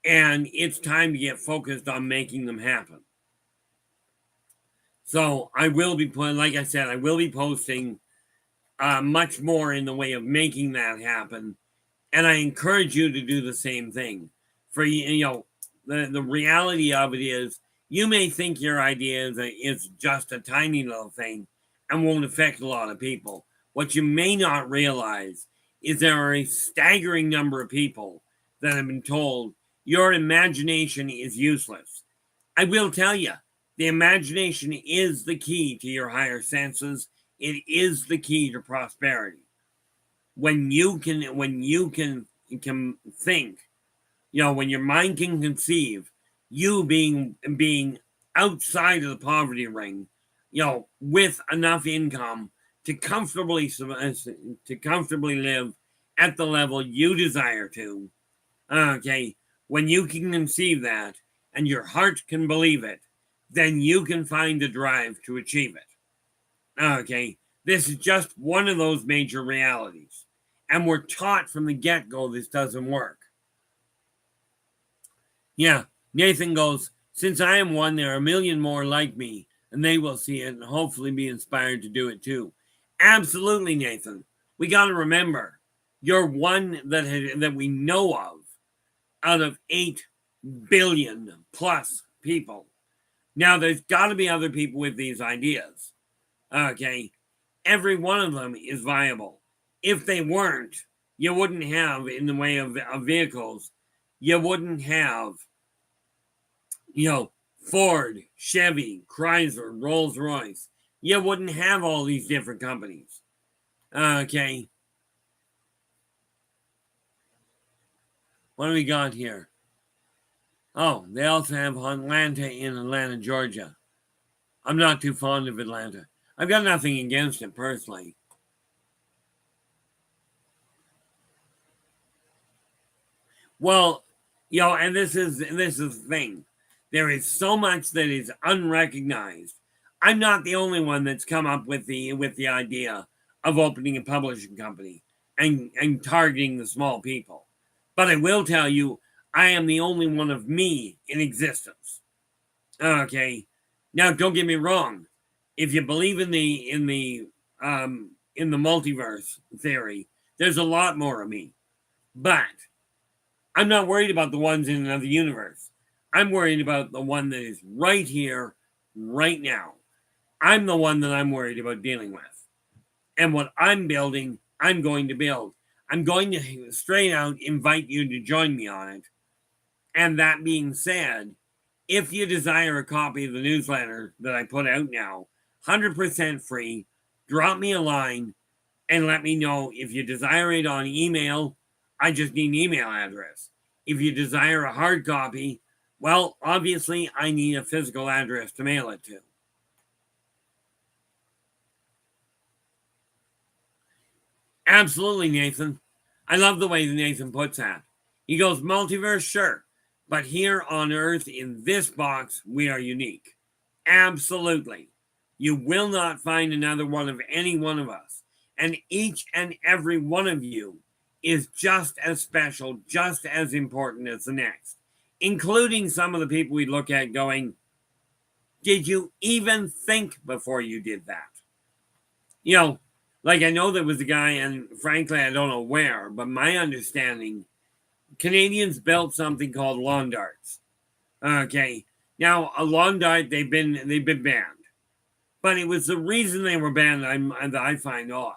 And it's time to get focused on making them happen. So I will be putting, like I said, I will be posting much more in the way of making that happen. And I encourage you to do the same thing. For you know, the reality of it is, you may think your idea is just a tiny little thing and won't affect a lot of people. What you may not realize is there are a staggering number of people that have been told your imagination is useless. I will tell you, the imagination is the key to your higher senses. It is the key to prosperity. When you can think, you know, when your mind can conceive, you being outside of the poverty ring, you know, with enough income to comfortably live at the level you desire to. Okay, when you can conceive that and your heart can believe it, then you can find the drive to achieve it. Okay, this is just one of those major realities. And we're taught from the get-go this doesn't work. Yeah, Nathan goes, since I am one, there are a million more like me, and they will see it and hopefully be inspired to do it too. Absolutely, Nathan. We got to remember, you're one that we know of out of 8 billion plus people. Now, there's got to be other people with these ideas. Okay, every one of them is viable. If they weren't, you wouldn't have, in the way of vehicles, you wouldn't have, you know, Ford, Chevy, Chrysler, Rolls Royce. You wouldn't have all these different companies. Okay. What do we got here? Oh, they also have Atlanta in Atlanta, Georgia. I'm not too fond of Atlanta. I've got nothing against it personally. Well, you know, and this is the thing. There is so much that is unrecognized. I'm not the only one that's come up with the idea of opening a publishing company and targeting the small people. But I will tell you, I am the only one of me in existence. Okay. Now, don't get me wrong. If you believe in the multiverse theory, there's a lot more of me. But I'm not worried about the ones in another universe. I'm worried about the one that is right here, right now. I'm the one that I'm worried about dealing with. And what I'm building, I'm going to build. I'm going to straight out invite you to join me on it. And that being said, if you desire a copy of the newsletter that I put out now, 100% free, drop me a line and let me know. If you desire it on email, I just need an email address. If you desire a hard copy, well, obviously I need a physical address to mail it to. Absolutely, Nathan. I love the way Nathan puts that. He goes, multiverse, sure. But here on Earth, in this box, we are unique. Absolutely. You will not find another one of any one of us. And each and every one of you is just as special, just as important as the next, including some of the people we look at going, did you even think before you did that? You know, like I know there was a guy, and frankly, I don't know where, but my understanding, Canadians built something called lawn darts. Okay. Now, a lawn dart, they've been banned. But it was the reason they were banned that I find odd.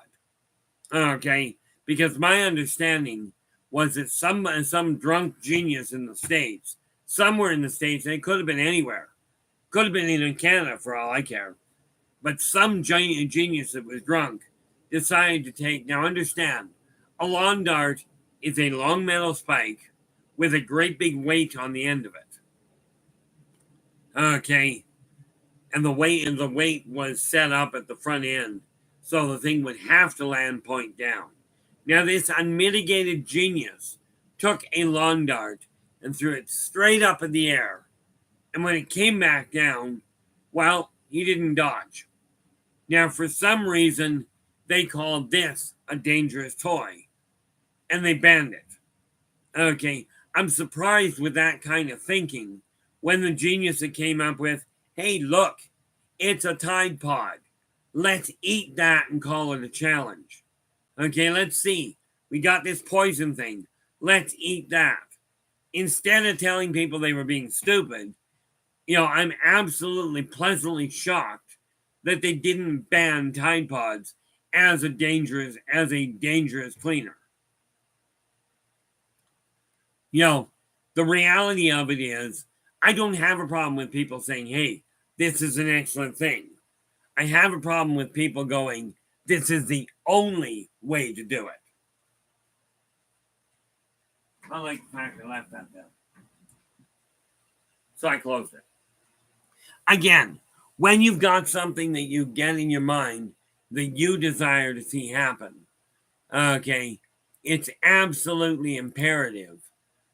Okay. Because my understanding was that some drunk genius in the States, somewhere in the States, and it could have been anywhere, could have been in Canada for all I care, but some genius that was drunk decided to take, now understand, a lawn dart is a long metal spike with a great big weight on the end of it. Okay. And the weight was set up at the front end, so the thing would have to land point down. Now, this unmitigated genius took a lawn dart and threw it straight up in the air. And when it came back down, well, he didn't dodge. Now, for some reason, they called this a dangerous toy, and they banned it. Okay, I'm surprised with that kind of thinking when the genius that came up with, hey, look, it's a Tide Pod. Let's eat that and call it a challenge. Okay, let's see. We got this poison thing. Let's eat that. Instead of telling people they were being stupid, I'm absolutely pleasantly shocked that they didn't ban Tide Pods as a dangerous cleaner. The reality of it is, I don't have a problem with people saying, hey, this is an excellent thing. I have a problem with people going, this is the only way to do it. I like the fact I left that there. So I closed it. Again, when you've got something that you get in your mind that you desire to see happen, okay, it's absolutely imperative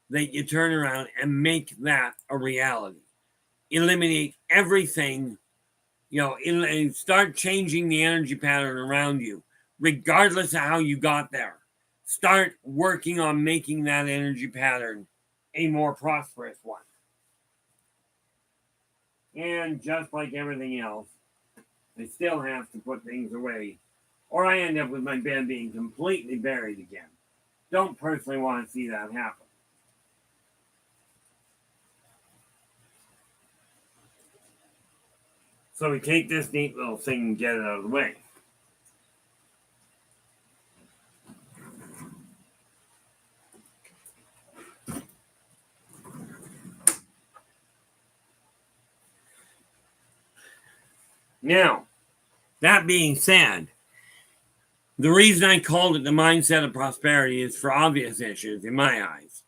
that you turn around and make that a reality. Eliminate everything, start changing the energy pattern around you, regardless of how you got there. Start working on making that energy pattern a more prosperous one. And just like everything else, I still have to put things away, or I end up with my bed being completely buried again. Don't personally want to see that happen. So we take this neat little thing and get it out of the way. Now, that being said, the reason I called it the mindset of prosperity is for obvious issues in my eyes.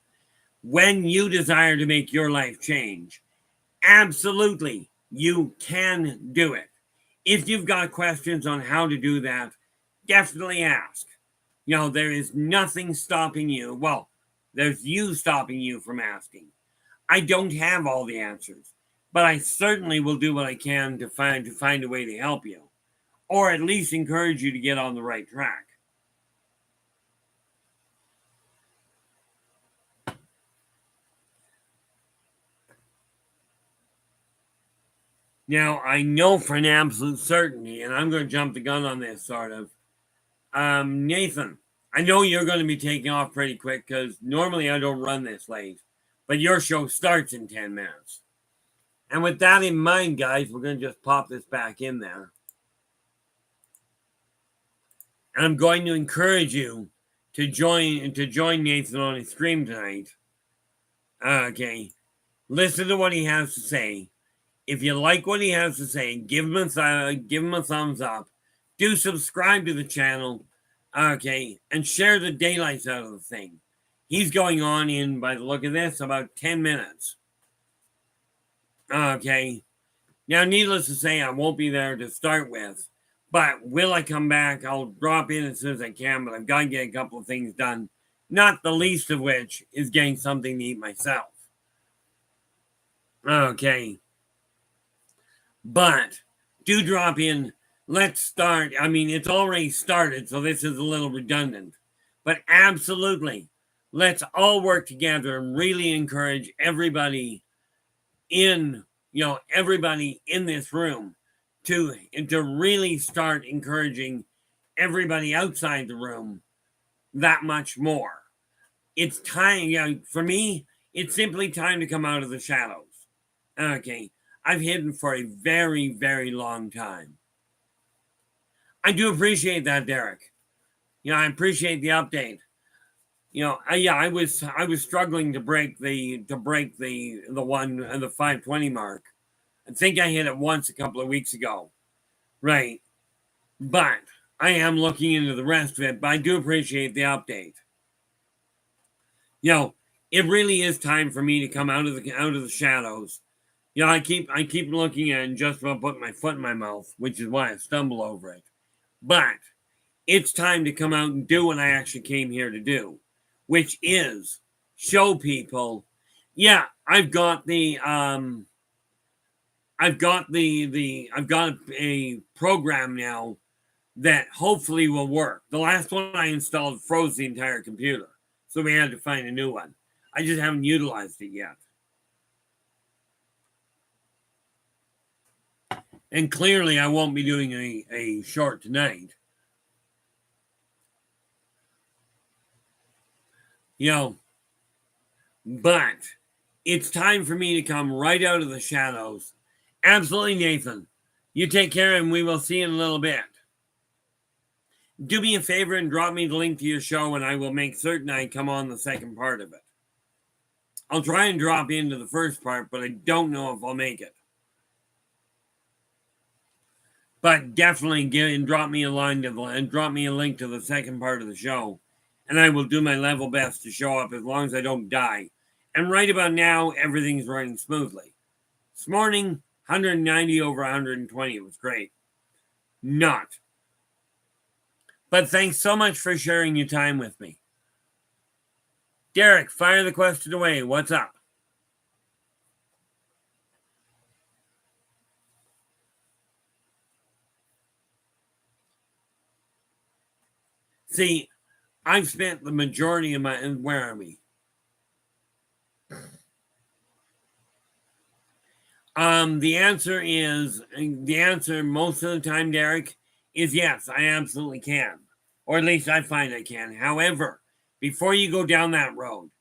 When you desire to make your life change, absolutely, you can do it. If you've got questions on how to do that, definitely ask. There is nothing stopping you. Well, there's you stopping you from asking. I don't have all the answers, but I certainly will do what I can to find a way to help you, or at least encourage you to get on the right track. Now, I know for an absolute certainty, and I'm going to jump the gun on this sort of, Nathan, I know you're going to be taking off pretty quick because normally I don't run this late, but your show starts in 10 minutes. And with that in mind, guys, we're going to just pop this back in there. And I'm going to encourage you to join Nathan on his stream tonight. Okay. Listen to what he has to say. If you like what he has to say, give him a thumbs up. Do subscribe to the channel. Okay. And share the daylights out of the thing. He's going on in, by the look of this, about 10 minutes. Okay. Now, needless to say, I won't be there to start with. But will I come back? I'll drop in as soon as I can, but I've got to get a couple of things done. Not the least of which is getting something to eat myself. Okay. But do drop in. Let's start. I mean, it's already started, so this is a little redundant. But absolutely, let's all work together and really encourage everybody in, everybody in this room to really start encouraging everybody outside the room that much more. It's time, for me, it's simply time to come out of the shadows. Okay. I've hidden for a very, very long time. I do appreciate that, Derek. I appreciate the update. I was struggling to break the 520 mark. I think I hit it once a couple of weeks ago. Right. But I am looking into the rest of it, but I do appreciate the update. It really is time for me to come out of the shadows. I keep looking at it and just about putting my foot in my mouth, which is why I stumble over it. But it's time to come out and do what I actually came here to do, which is show people, I've got a program now that hopefully will work. The last one I installed froze the entire computer, so we had to find a new one. I just haven't utilized it yet. And clearly I won't be doing a short tonight. But it's time for me to come right out of the shadows. Absolutely, Nathan. You take care and we will see you in a little bit. Do me a favor and drop me the link to your show and I will make certain I come on the second part of it. I'll try and drop into the first part, but I don't know if I'll make it. But definitely drop me a link to the second part of the show, and I will do my level best to show up as long as I don't die. And right about now, everything's running smoothly. This morning, 190 over 120. It was great. Not. But thanks so much for sharing your time with me. Derek, fire the question away. What's up? See, I've spent the majority of where are we? The answer most of the time, Derek, is yes, I absolutely can. Or at least I find I can. However, before you go down that road,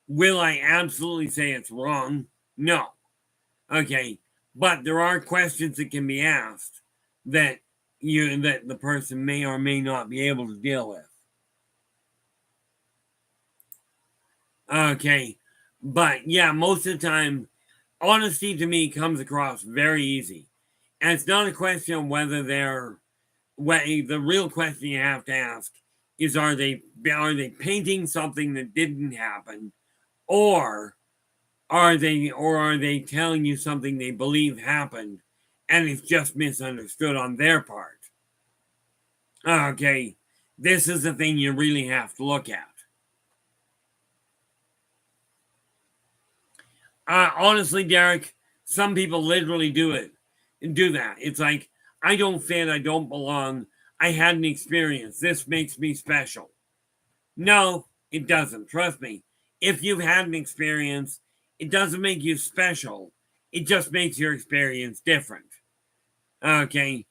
will I absolutely say it's wrong? No. Okay. But there are questions that can be asked that the person may or may not be able to deal with. Okay. But most of the time, honesty to me comes across very easy. And it's not a question of whether the real question you have to ask is are they painting something that didn't happen, or are they telling you something they believe happened and it's just misunderstood on their part? Okay, this is the thing you really have to look at. Honestly, Derek, some people literally do that. It's like, I don't fit, I don't belong, I had an experience, this makes me special. No, it doesn't. Trust me. If you've had an experience, it doesn't make you special. It just makes your experience different. Okay?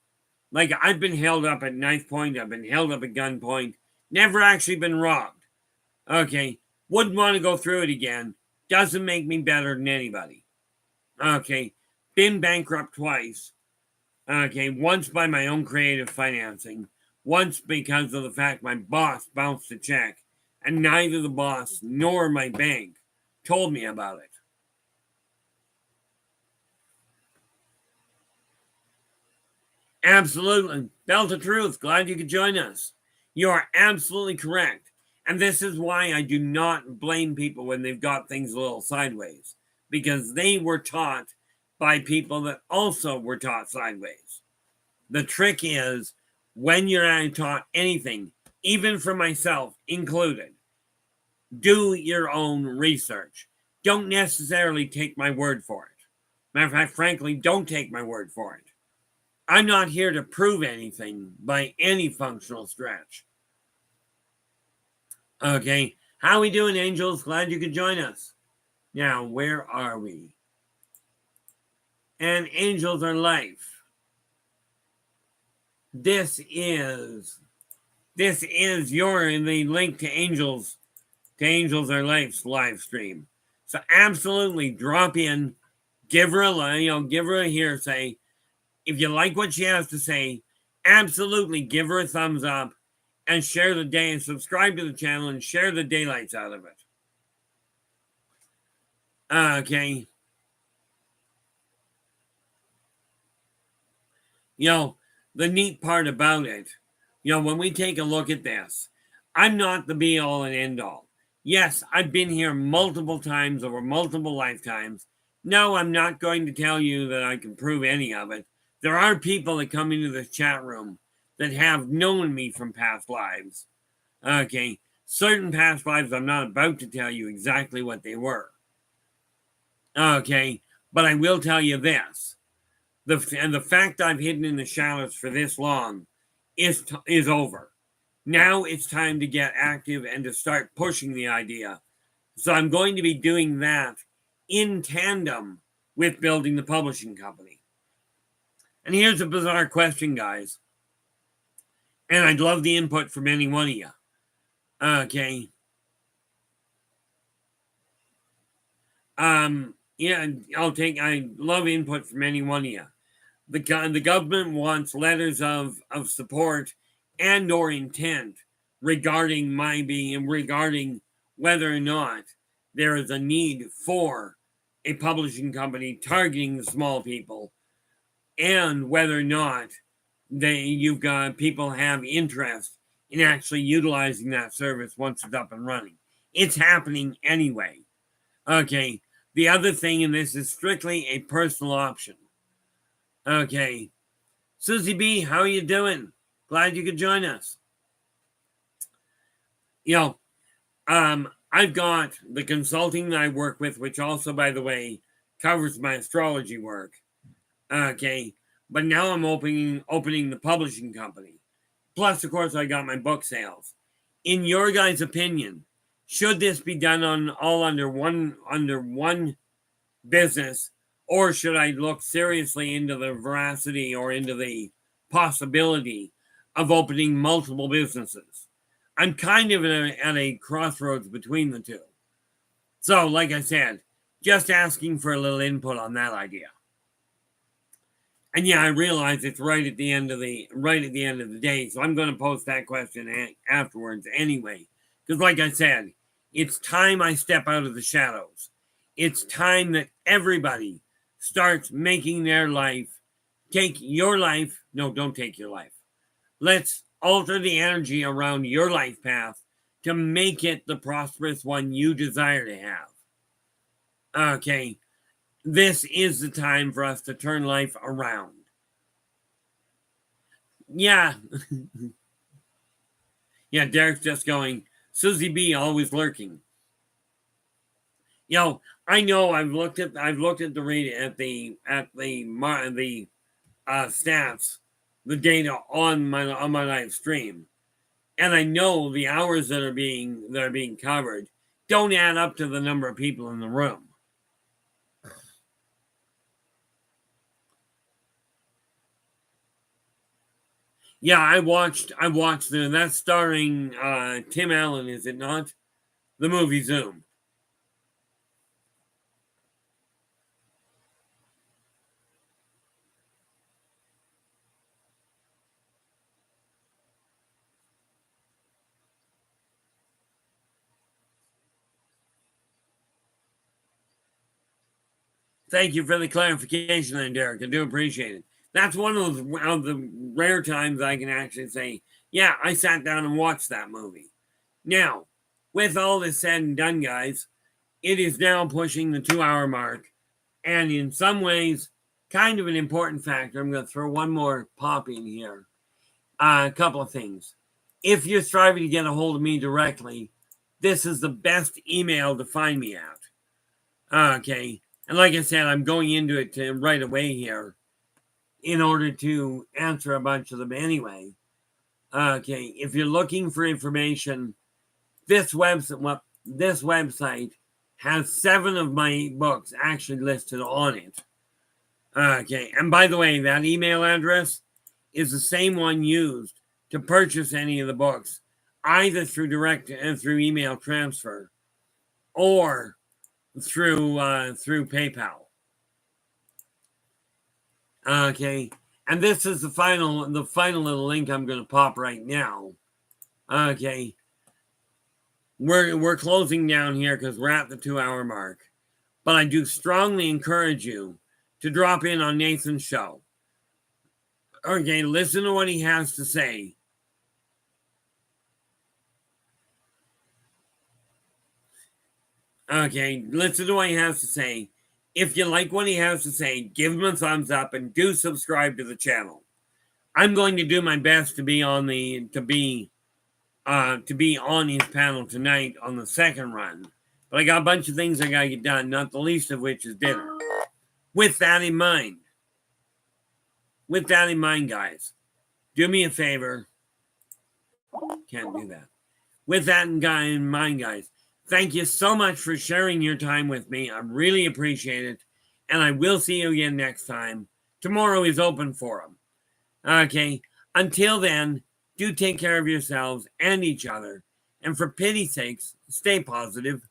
Like, I've been held up at knife point, I've been held up at gunpoint, never actually been robbed. Okay? Wouldn't want to go through it again. Doesn't make me better than anybody. Okay? Been bankrupt twice. Okay? Once by my own creative financing. Once because of the fact my boss bounced a check, and neither the boss nor my bank told me about it. Absolutely. Belt of Truth, glad you could join us. You are absolutely correct. And this is why I do not blame people when they've got things a little sideways, because they were taught by people that also were taught sideways. The trick is, when you're taught anything, even for myself included, do your own research. Don't necessarily take my word for it. Matter of fact, frankly, don't take my word for it. I'm not here to prove anything by any functional stretch. Okay, how we doing, angels? Glad you could join us. Now, where are we? And angels are life. This is the link to Angels Are Life's live stream. So absolutely drop in, give her a hearsay. If you like what she has to say, absolutely give her a thumbs up and share the day and subscribe to the channel and share the daylights out of it. Okay. The neat part about it, when we take a look at this, I'm not the be all and end all. Yes, I've been here multiple times over multiple lifetimes. No, I'm not going to tell you that I can prove any of it. There are people that come into this chat room that have known me from past lives. Okay, certain past lives, I'm not about to tell you exactly what they were. Okay, but I will tell you this. The fact I've hidden in the shadows for this long is over. Now it's time to get active and to start pushing the idea. So I'm going to be doing that in tandem with building the publishing company. And here's a bizarre question, guys. And I'd love the input from any one of you. Okay. I love input from any one of you. The government wants letters of support and or intent regarding regarding whether or not there is a need for a publishing company targeting the small people, and whether or not you've got people have interest in actually utilizing that service once it's up and running. It's happening anyway. Okay. The other thing, and this is strictly a personal option. Okay. Susie B, how are you doing? Glad you could join us. I've got the consulting that I work with, which also, by the way, covers my astrology work. Okay. But now I'm opening the publishing company. Plus, of course, I got my book sales. In your guys' opinion, should this be done under one business, or should I look seriously into the veracity or into the possibility of opening multiple businesses? I'm kind of at a crossroads between the two. So, like I said, just asking for a little input on that idea. And yeah, I realize it's right at the end of the day, so I'm going to post that question afterwards anyway. Because, like I said, it's time I step out of the shadows. It's time that everybody starts making their life. Take your life. No, don't take your life. Let's alter the energy around your life path to make it the prosperous one you desire to have. Okay. This is the time for us to turn life around. Yeah. Yeah, Derek's just going, Susie B always lurking. I know I've looked at the stats, the data on my live stream, and I know the hours that are being covered don't add up to the number of people in the room. Yeah, I watched that's starring Tim Allen, is it not? The movie Zoom. Thank you for the clarification then, Derek. I do appreciate it. That's one of the rare times I can actually say, yeah, I sat down and watched that movie. Now, with all this said and done, guys, it is now pushing the 2-hour mark. And in some ways, kind of an important factor. I'm going to throw one more pop in here. A couple of things. If you're striving to get a hold of me directly, this is the best email to find me at. Okay. And like I said, I'm going into it right away here in order to answer a bunch of them anyway. Okay, if you're looking for information, this website has 7 of my books actually listed on it. Okay, and by the way, that email address is the same one used to purchase any of the books, either through direct and through email transfer or through PayPal. Okay, and this is the final little link I'm going to pop right now. Okay, we're closing down here because we're at the 2-hour mark, but I do strongly encourage you to drop in on Nathan's show. Okay, listen to what he has to say. Okay, listen to what he has to say. If you like what he has to say, give him a thumbs up and do subscribe to the channel. I'm going to do my best to be on his panel tonight on the second run. But I got a bunch of things I gotta get done, not the least of which is dinner. With that in mind, guys, do me a favor. Can't do that. With that in mind, guys, thank you so much for sharing your time with me. I really appreciate it. And I will see you again next time. Tomorrow is open forum. Okay. Until then, do take care of yourselves and each other. And for pity's sakes, stay positive.